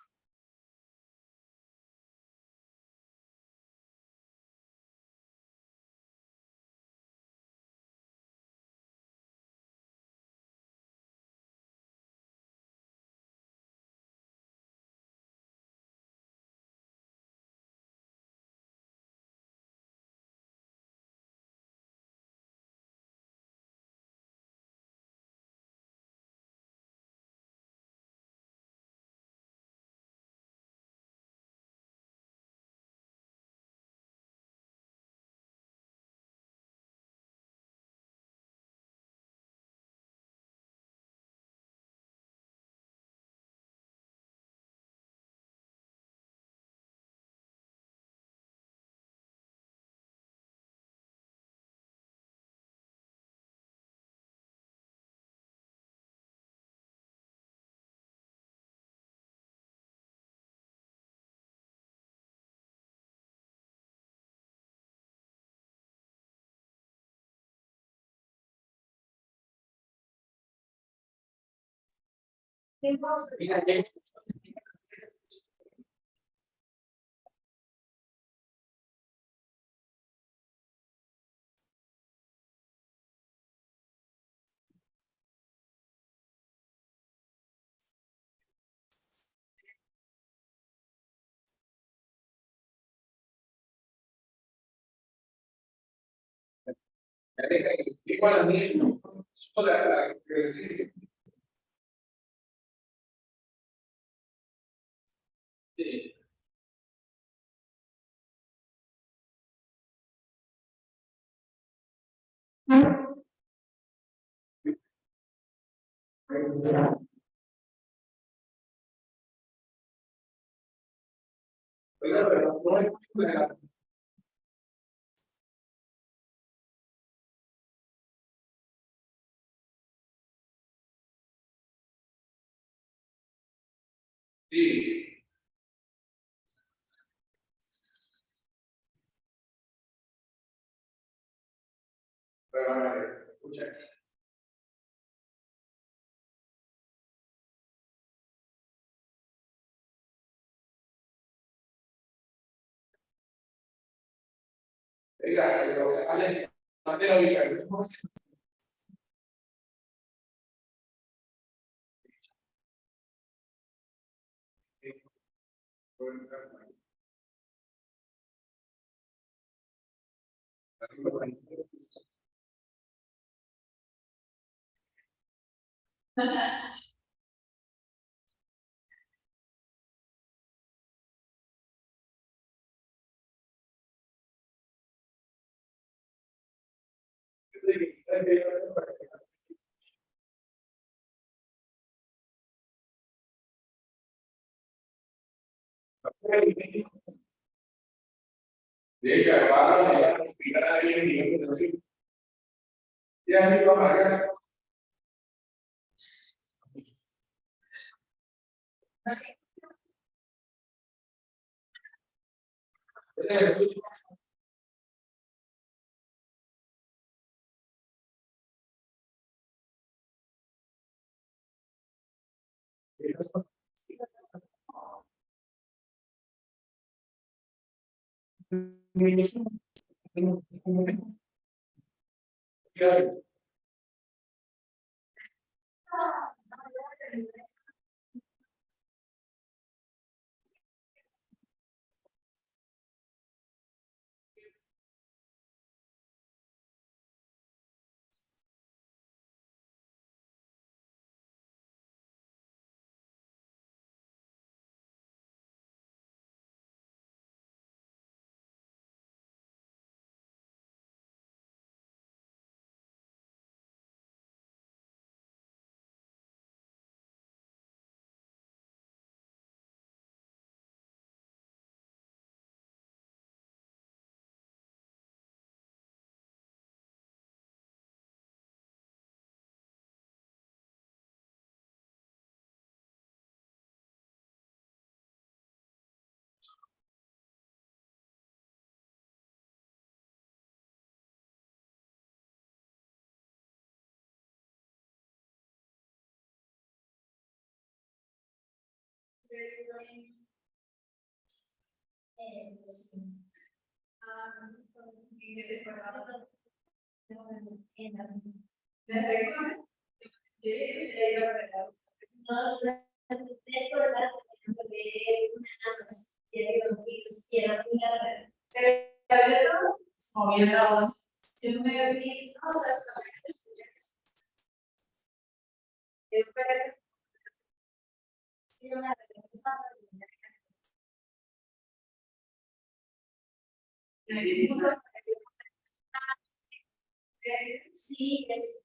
Sí, es.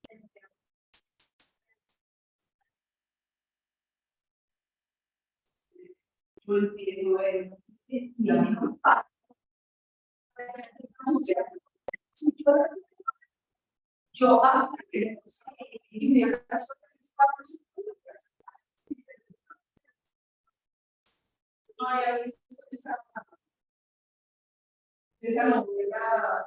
Yo hasta que no había visto esa novela.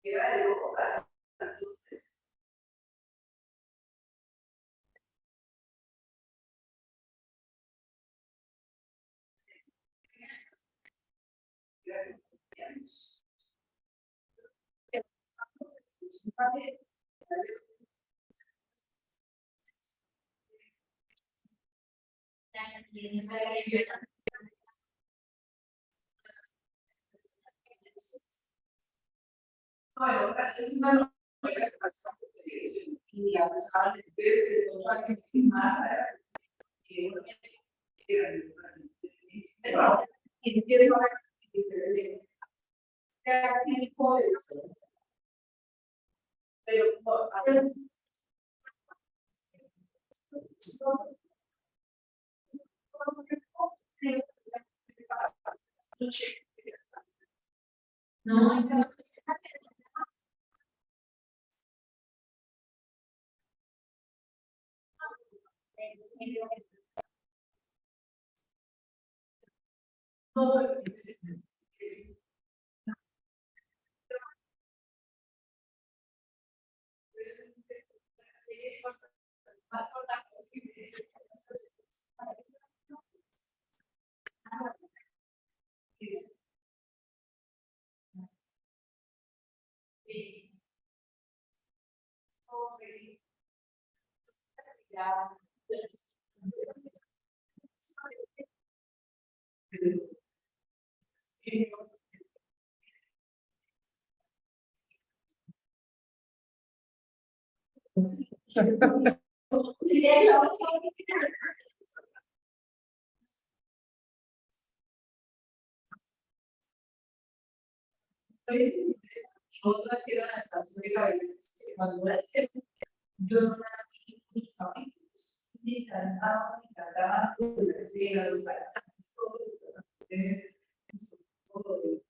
queda de hojas. Entonces, bueno, es una novela que pasa por televisión y la pasaba en el más adelante. Pero entiendo que cada tipo de pero hacer no, no, más corta posible. Sí. Otra que era la adaptación de la violencia cuando era yo no era mis amigos me encantaba la escena, los paisajes, todo las actividades, todo de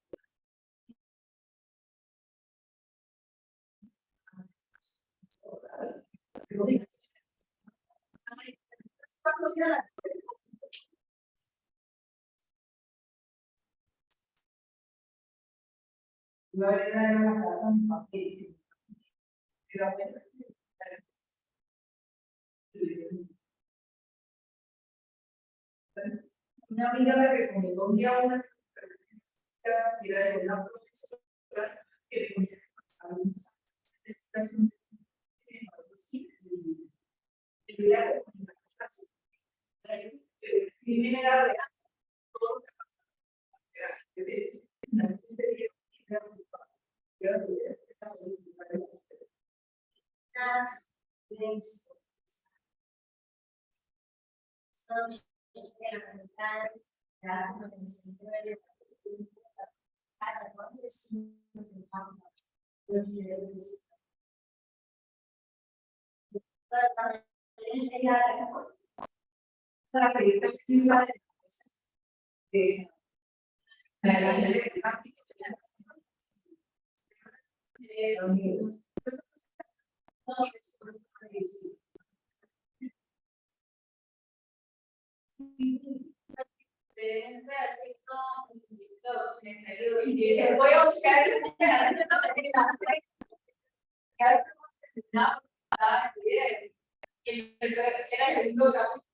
cuando era la yo era en la casa de mi papel. Una amiga me recomendó un día una que era de una profesora que le ponía a estas primera real todo voy a buscar y empezó era el segundo capítulo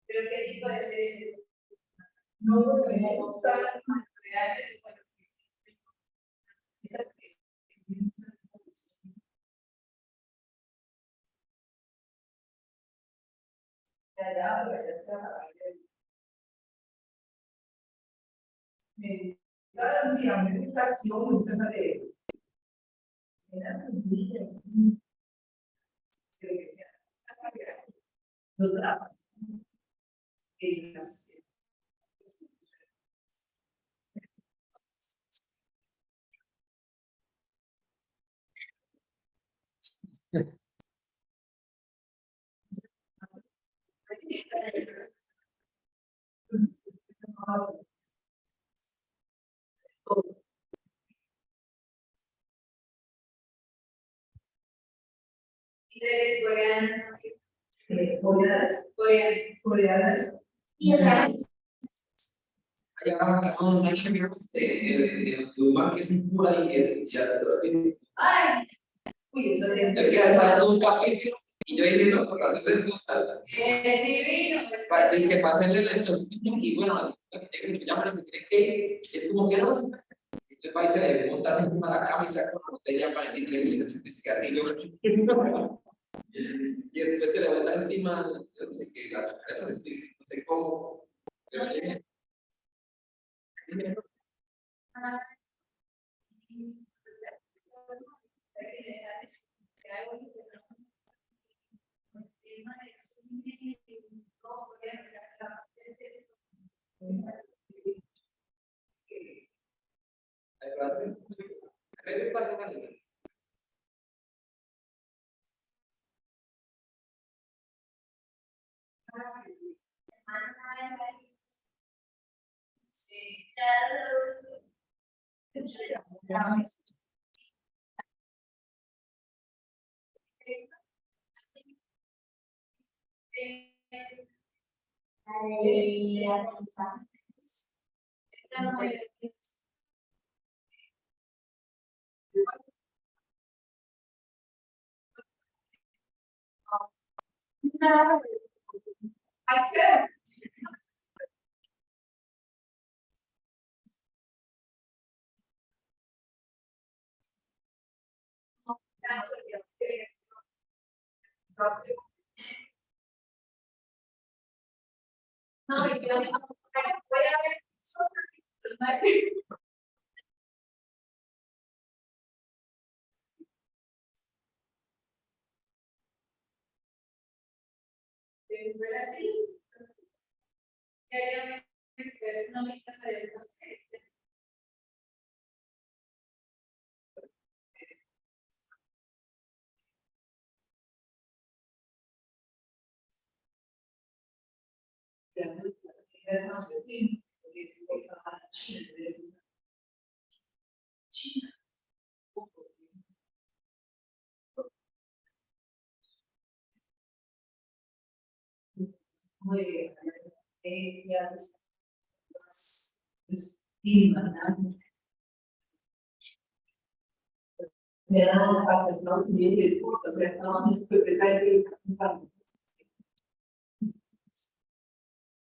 pero qué tipo de serie no porque me gusta reales bueno me gusta acción, me gusta de Era muy creo que sea los dramas. Coreanas. Hay un HBO de Duma que es un cura y es ya Ay, uy, esa el que está dando un capítulo y yo diciendo por razón les gusta. es divino. Es que pasen el exorcismo y bueno, ya me lo se cree que es como que no. Entonces va y se le monta encima de la cama y saca una botella para el televisión y se queda y después se le monta encima, yo no sé qué, las mujeres, no sé cómo. No, yo digo, voy a ver. Muy ya hasta Estados Unidos y exporta, o sea, Estados Unidos propietario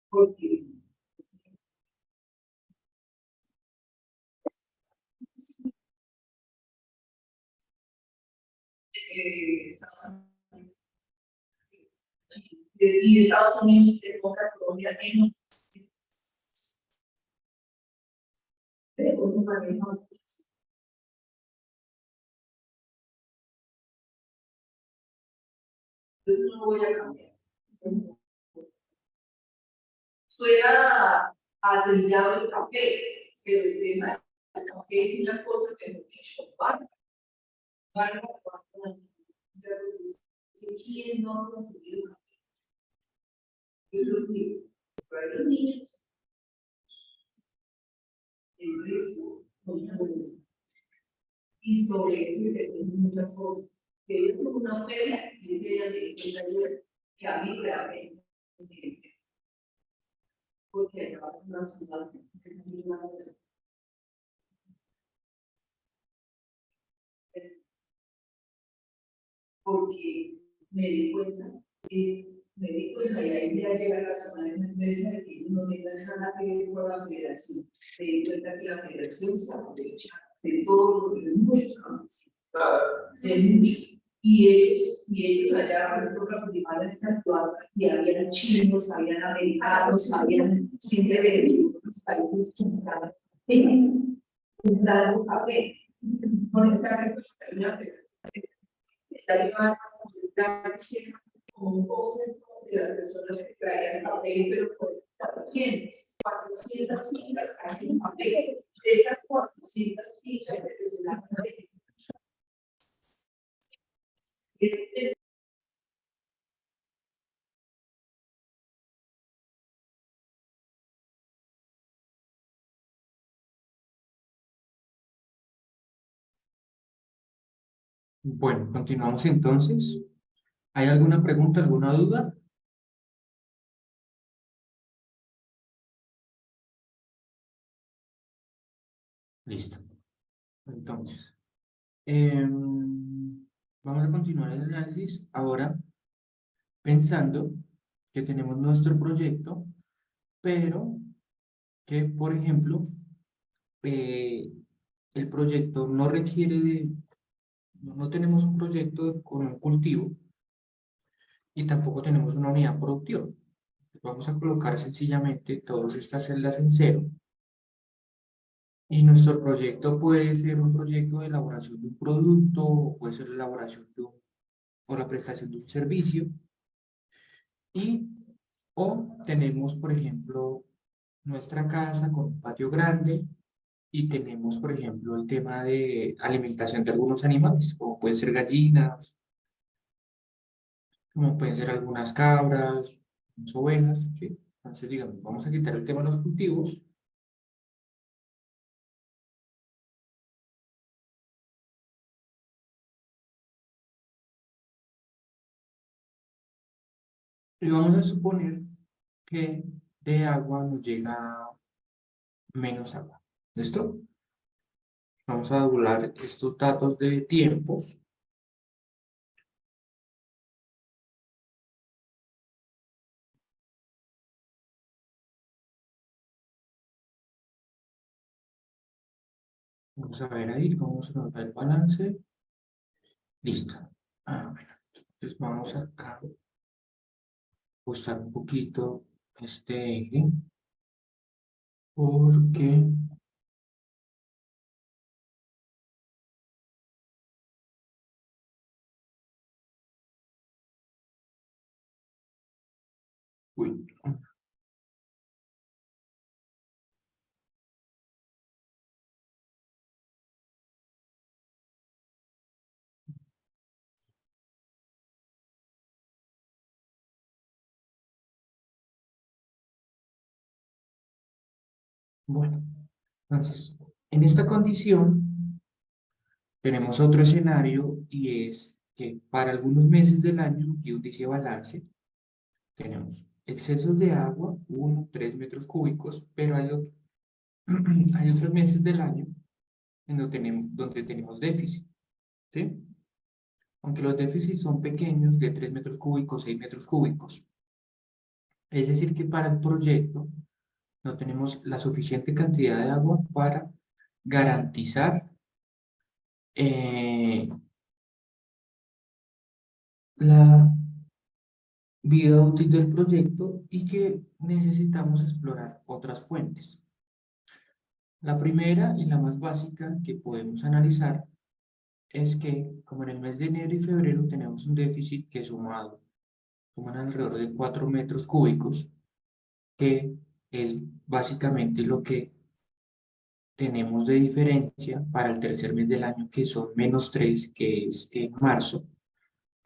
porque y Estados Unidos te compra Colombia menos. Pero no manejo. Entonces no voy a cambiar. Suena atrillado el café, pero el tema del café es una cosa que no dicho, ¿quién no ha consumido café? Yo lo digo, para los niños, el resto, y sobre eso hay muchas cosas. Que es una feria y que a mí realmente porque una ciudad porque me di cuenta y ahí ya llega la semana de la empresa de que no tenga nada que ver con la federación. Me di cuenta que la federación se aprovecha de todo, de muchos campos, de muchos. Y ellos allá en la principal en esa ciudad, y habían chinos, habían americanos, habían gente de los países comprando café. Con esa responsabilidad, ya llevan como un poco de las personas que traían papel, pero por 400 fichas en papel. De esas 400 fichas se les dan Bueno, continuamos entonces. ¿Hay alguna pregunta, alguna duda? Listo. Entonces, vamos a continuar el análisis ahora pensando que tenemos nuestro proyecto, pero que, por ejemplo, el proyecto no requiere no tenemos un proyecto con un cultivo y tampoco tenemos una unidad productiva. Vamos a colocar sencillamente todas estas celdas en cero. Y nuestro proyecto puede ser un proyecto de elaboración de un producto, o puede ser la elaboración de o la prestación de un servicio. O tenemos, por ejemplo, nuestra casa con un patio grande y tenemos, por ejemplo, el tema de alimentación de algunos animales, como pueden ser gallinas, como pueden ser algunas cabras, unas ovejas, ¿sí? Entonces, digamos, vamos a quitar el tema de los cultivos. Y vamos a suponer que de agua nos llega menos agua. ¿Listo? Vamos a doblar estos datos de tiempos. Vamos a ver ahí, vamos a notar el balance. Listo. Bueno, entonces vamos acá a ajustar un poquito este eje. Porque uy, bueno, entonces, en esta condición tenemos otro escenario y es que para algunos meses del año, y dice balance, tenemos excesos de agua, 1, 3 metros cúbicos, pero hay otros meses del año en donde tenemos déficit, ¿sí? Aunque los déficits son pequeños, de 3 metros cúbicos, 6 metros cúbicos. Es decir, que para el proyecto no tenemos la suficiente cantidad de agua para garantizar la vida útil del proyecto y que necesitamos explorar otras fuentes. La primera y la más básica que podemos analizar es que, como en el mes de enero y febrero tenemos un déficit que suman alrededor de 4 metros cúbicos, que es básicamente lo que tenemos de diferencia para el tercer mes del año, que son -3, que es en marzo.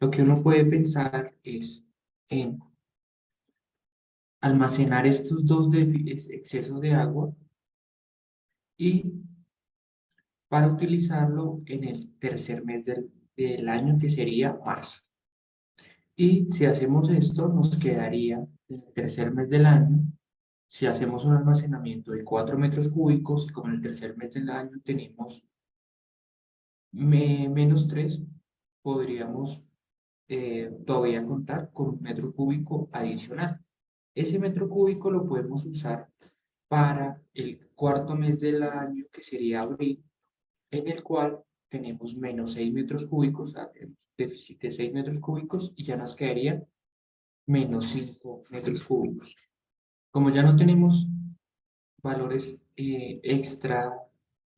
Lo que uno puede pensar es en almacenar estos dos excesos de agua y para utilizarlo en el tercer mes del año, que sería marzo. Y si hacemos esto, nos quedaría en el tercer mes del año, si hacemos un almacenamiento de 4 metros cúbicos, y como en el tercer mes del año tenemos -3, podríamos todavía contar con un metro cúbico adicional. Ese metro cúbico lo podemos usar para el cuarto mes del año, que sería abril, en el cual tenemos -6 metros cúbicos, o sea, tenemos déficit de 6 metros cúbicos y ya nos quedaría -5 metros cúbicos. Como ya no tenemos valores extra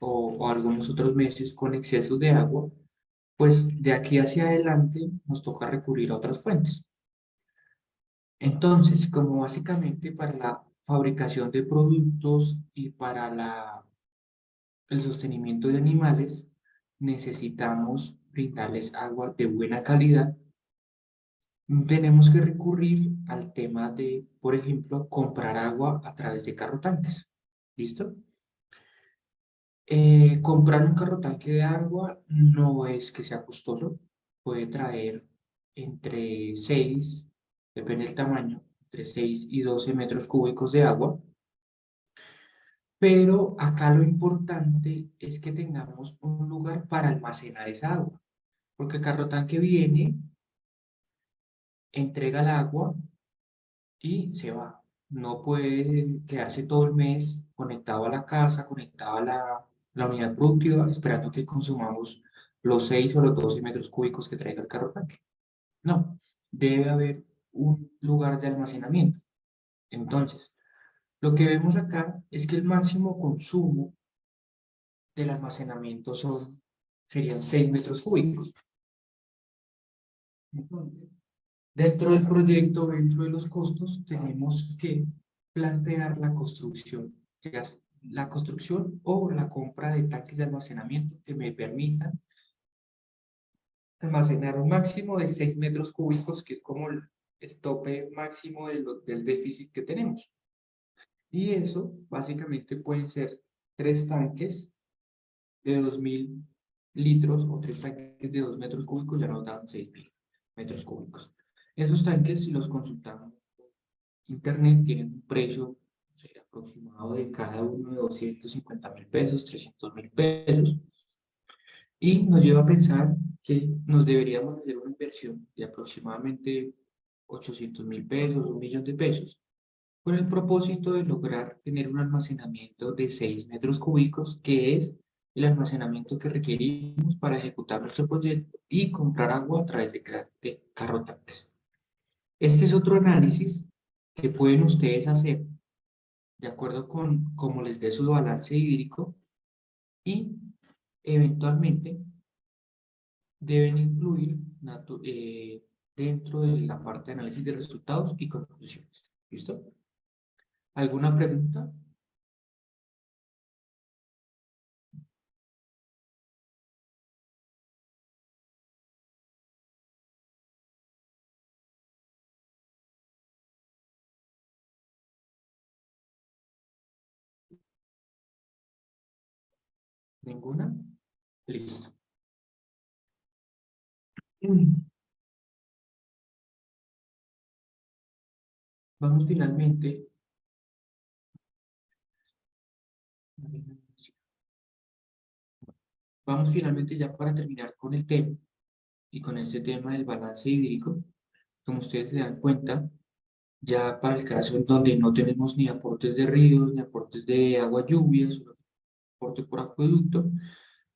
o algunos otros meses con excesos de agua, pues de aquí hacia adelante nos toca recurrir a otras fuentes. Entonces, como básicamente para la fabricación de productos y para el sostenimiento de animales, necesitamos brindarles agua de buena calidad. Tenemos que recurrir al tema de, por ejemplo, comprar agua a través de carro tanques. ¿Listo? Comprar un carro tanque de agua no es que sea costoso, puede traer entre 6, depende del tamaño, entre 6 y 12 metros cúbicos de agua, pero acá lo importante es que tengamos un lugar para almacenar esa agua, porque el carro tanque viene, entrega el agua y se va. No puede quedarse todo el mes conectado a la casa, conectado a la unidad productiva, esperando que consumamos los 6 o los 12 metros cúbicos que traiga el carro tanque. No, debe haber un lugar de almacenamiento. Entonces, lo que vemos acá es que el máximo consumo del almacenamiento serían 6 metros cúbicos. Entonces, dentro del proyecto, dentro de los costos, tenemos que plantear la construcción, ya sea la construcción o la compra de tanques de almacenamiento que me permitan almacenar un máximo de 6 metros cúbicos, que es como el tope máximo del déficit que tenemos. Y eso básicamente pueden ser 3 tanques de 2000 litros o 3 tanques de 2 metros cúbicos, ya nos dan 6000 metros cúbicos. Esos tanques, si los consultamos en internet, tienen un precio aproximado de cada uno de 250.000 pesos, 300.000 pesos, y nos lleva a pensar que nos deberíamos hacer una inversión de aproximadamente 800.000 pesos, 1.000.000 de pesos, con el propósito de lograr tener un almacenamiento de 6 metros cúbicos, que es el almacenamiento que requerimos para ejecutar nuestro proyecto y comprar agua a través de carro tanques. Este es otro análisis que pueden ustedes hacer de acuerdo con cómo les dé su balance hídrico y eventualmente deben incluir dentro de la parte de análisis de resultados y conclusiones. ¿Listo? ¿Alguna pregunta? ¿Ninguna? Listo. Vamos finalmente. Vamos finalmente ya para terminar con el tema y con este tema del balance hídrico. Como ustedes se dan cuenta, ya para el caso en donde no tenemos ni aportes de ríos, ni aportes de agua lluvia, solo aporte por acueducto,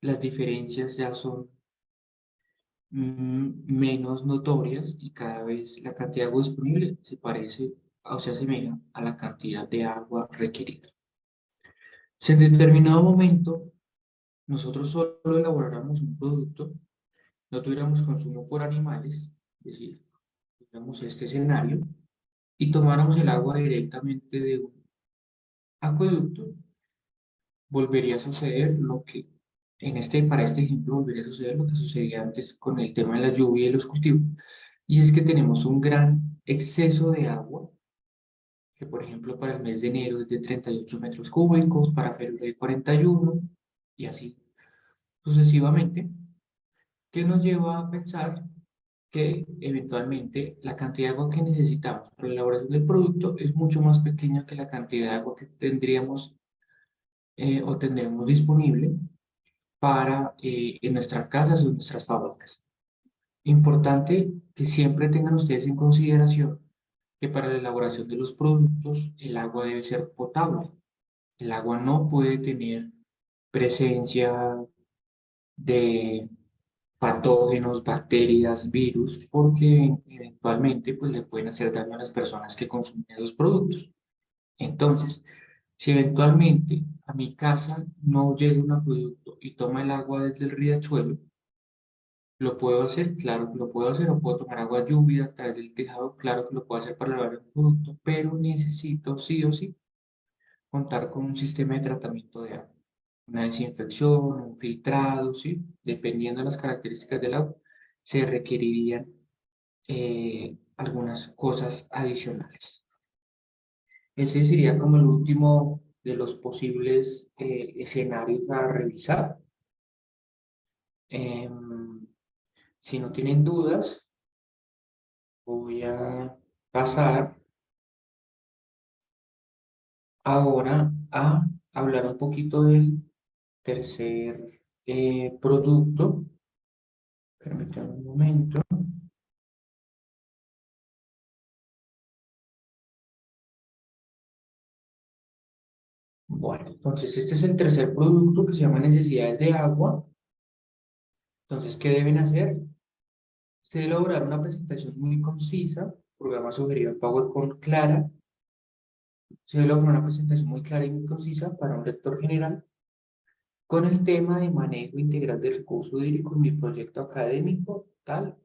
las diferencias ya son menos notorias y cada vez la cantidad de agua disponible se parece o se asemeja a la cantidad de agua requerida. Si en determinado momento nosotros solo elaboráramos un producto, no tuviéramos consumo por animales, es decir, tuviéramos este escenario, y tomáramos el agua directamente de un acueducto, volvería a suceder lo que, para este ejemplo, volvería a suceder lo que sucedía antes con el tema de la lluvia y los cultivos, y es que tenemos un gran exceso de agua, que por ejemplo para el mes de enero es de 38 metros cúbicos, para febrero de 41, y así sucesivamente, que nos lleva a pensar que eventualmente la cantidad de agua que necesitamos para la elaboración del producto es mucho más pequeña que la cantidad de agua que tendríamos o tendremos disponible para en nuestras casas o en nuestras fábricas. Importante que siempre tengan ustedes en consideración que para la elaboración de los productos el agua debe ser potable. El agua no puede tener presencia de patógenos, bacterias, virus, porque eventualmente pues, le pueden hacer daño a las personas que consumen esos productos. Entonces, Si eventualmente a mi casa no llega un acueducto y toma el agua desde el riachuelo, ¿lo puedo hacer? Claro que lo puedo hacer, o puedo tomar agua lluvia a través del tejado, claro que lo puedo hacer para lavar el producto, pero necesito sí o sí contar con un sistema de tratamiento de agua, una desinfección, un filtrado, ¿sí? Dependiendo de las características del agua, se requerirían algunas cosas adicionales. Ese sería como el último de los posibles escenarios a revisar. Em, si no tienen dudas, voy a pasar ahora a hablar un poquito del tercer producto. Permítanme un momento. Bueno, entonces este es el tercer producto que se llama necesidades de agua. Entonces, ¿qué deben hacer? Se debe elaborar una presentación muy concisa, programa sugerido en PowerPoint clara. Se debe elaborar una presentación muy clara y muy concisa para un lector general con el tema de manejo integral del recurso hídrico en mi proyecto académico, tal,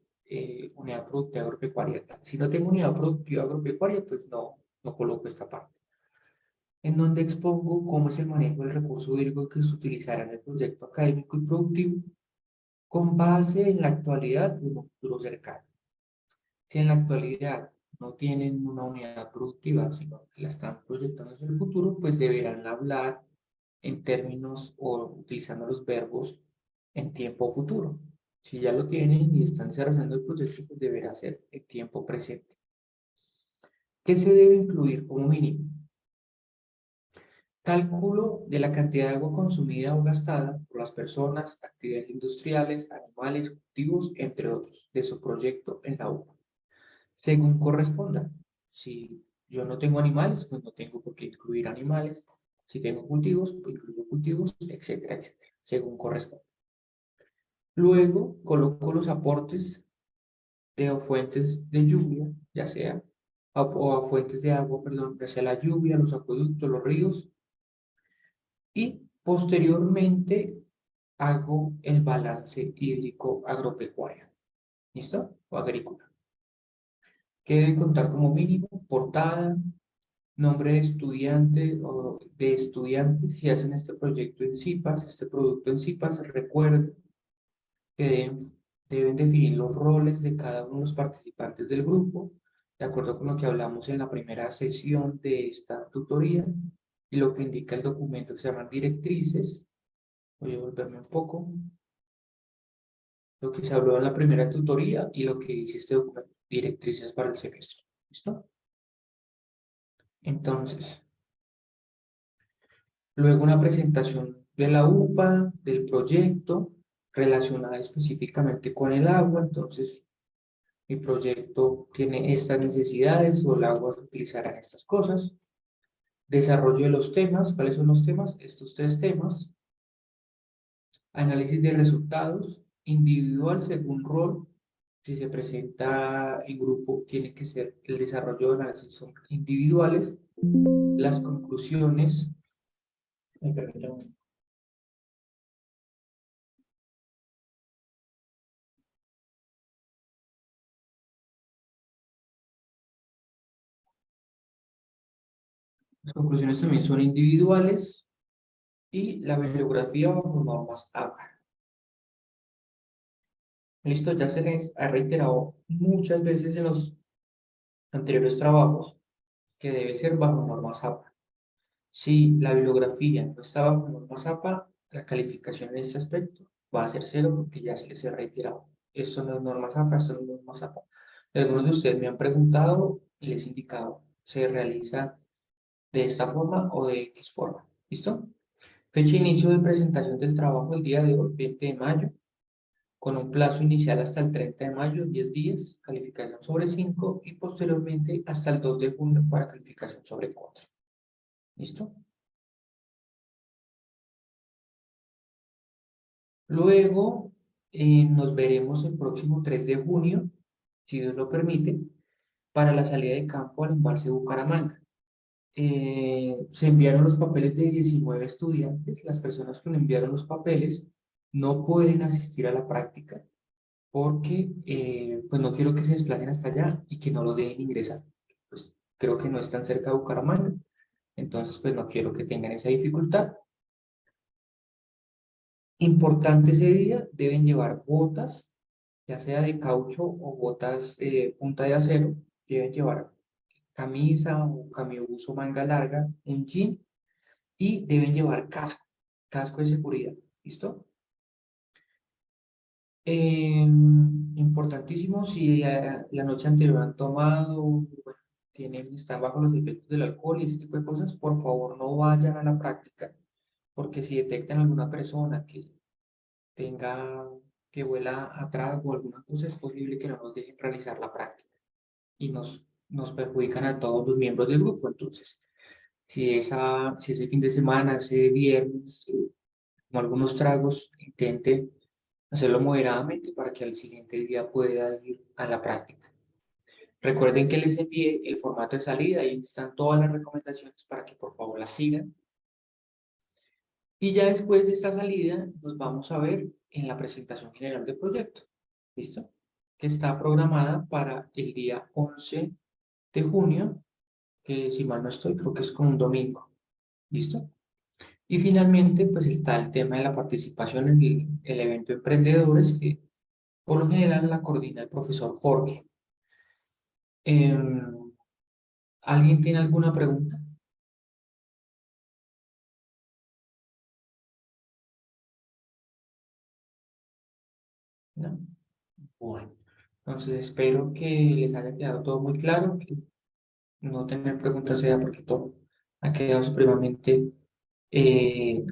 unidad productiva agropecuaria, tal. Si no tengo unidad productiva agropecuaria, pues no coloco esta parte. En donde expongo cómo es el manejo del recurso hídrico que se utilizará en el proyecto académico y productivo con base en la actualidad y en un futuro cercano. Si en la actualidad no tienen una unidad productiva, sino que la están proyectando hacia el futuro, pues deberán hablar en términos o utilizando los verbos en tiempo futuro. Si ya lo tienen y están desarrollando el proyecto, pues deberá ser en tiempo presente. ¿Qué se debe incluir como mínimo? Cálculo de la cantidad de agua consumida o gastada por las personas, actividades industriales, animales, cultivos, entre otros, de su proyecto en la UPA, según corresponda. Si yo no tengo animales, pues no tengo por qué incluir animales. Si tengo cultivos, pues incluyo cultivos, etcétera, etcétera, según corresponda. Luego coloco los aportes de fuentes de lluvia, ya sea, o a fuentes de agua, perdón, ya sea la lluvia, los acueductos, los ríos, y posteriormente hago el balance hídrico agropecuario. ¿Listo? O agrícola. Que debe contar como mínimo portada, nombre de estudiante o de estudiantes si hacen este proyecto en CIPAS, este producto en CIPAS. Recuerden que deben definir los roles de cada uno de los participantes del grupo, de acuerdo con lo que hablamos en la primera sesión de esta tutoría y lo que indica el documento que se llaman directrices. Voy a volverme un poco. Lo que se habló en la primera tutoría y lo que dice este documento, directrices para el semestre. ¿Listo? Entonces, luego una presentación de la UPA, del proyecto, relacionada específicamente con el agua. Entonces, mi proyecto tiene estas necesidades o el agua se utilizará en estas cosas. Desarrollo de los temas. ¿Cuáles son los temas? Estos tres temas. Análisis de resultados, individual según rol. Si se presenta en grupo, tiene que ser el desarrollo de análisis son individuales. Las conclusiones. Me permiten un- Las conclusiones también son individuales y la bibliografía bajo normas APA. Listo, ya se les ha reiterado muchas veces en los anteriores trabajos que debe ser bajo normas APA. Si la bibliografía no está bajo normas APA, la calificación en este aspecto va a ser 0 porque ya se les ha reiterado. Esto no es normas APA, esto no es normas APA. Algunos de ustedes me han preguntado y les he indicado, se realiza de esta forma o de X forma. ¿Listo? Fecha de inicio de presentación del trabajo el día de hoy, 20 de mayo, con un plazo inicial hasta el 30 de mayo, 10 días, calificación sobre 5 y posteriormente hasta el 2 de junio para calificación sobre 4. ¿Listo? Luego nos veremos el próximo 3 de junio, si Dios lo permite, para la salida de campo al embalse Bucaramanga. Se enviaron los papeles de 19 estudiantes. Las personas que me enviaron los papeles no pueden asistir a la práctica porque pues no quiero que se desplacen hasta allá y que no los dejen ingresar. Pues creo que no están cerca de Bucaramanga, entonces pues no quiero que tengan esa dificultad. Importante ese día, deben llevar botas, ya sea de caucho o botas punta de acero, deben llevar camisa o camibuzo manga larga, un jean y deben llevar casco, casco de seguridad, ¿listo? Importantísimo, si la noche anterior han tomado, bueno, están bajo los efectos del alcohol y ese tipo de cosas, por favor no vayan a la práctica, porque si detectan alguna persona que tenga, que huela atrás o alguna cosa, es posible que no nos dejen realizar la práctica y nos perjudican a todos los miembros del grupo. Entonces, si ese fin de semana, ese viernes, con algunos tragos, intente hacerlo moderadamente para que al siguiente día pueda ir a la práctica. Recuerden que les envié el formato de salida, ahí están todas las recomendaciones para que por favor las sigan. Y ya después de esta salida nos vamos a ver en la presentación general del proyecto. ¿Listo? Que está programada para el día 11 de junio, que si mal no estoy, creo que es con un domingo. ¿Listo? Y finalmente, pues está el tema de la participación en el evento de emprendedores, que por lo general la coordina el profesor Jorge. ¿Alguien tiene alguna pregunta? ¿No? Bueno, entonces espero que les haya quedado todo muy claro, que no tener preguntas sea porque todo ha quedado supremamente eh,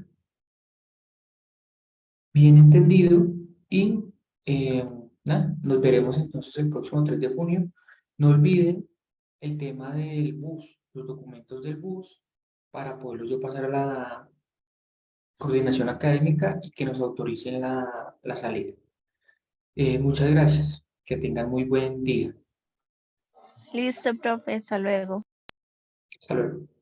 bien entendido y nada, nos veremos entonces el próximo 3 de junio. No olviden el tema del bus, los documentos del bus, para poderlos yo pasar a la coordinación académica y que nos autoricen la salida. Muchas gracias, que tengan muy buen día. Listo, profe, hasta luego. Hasta luego.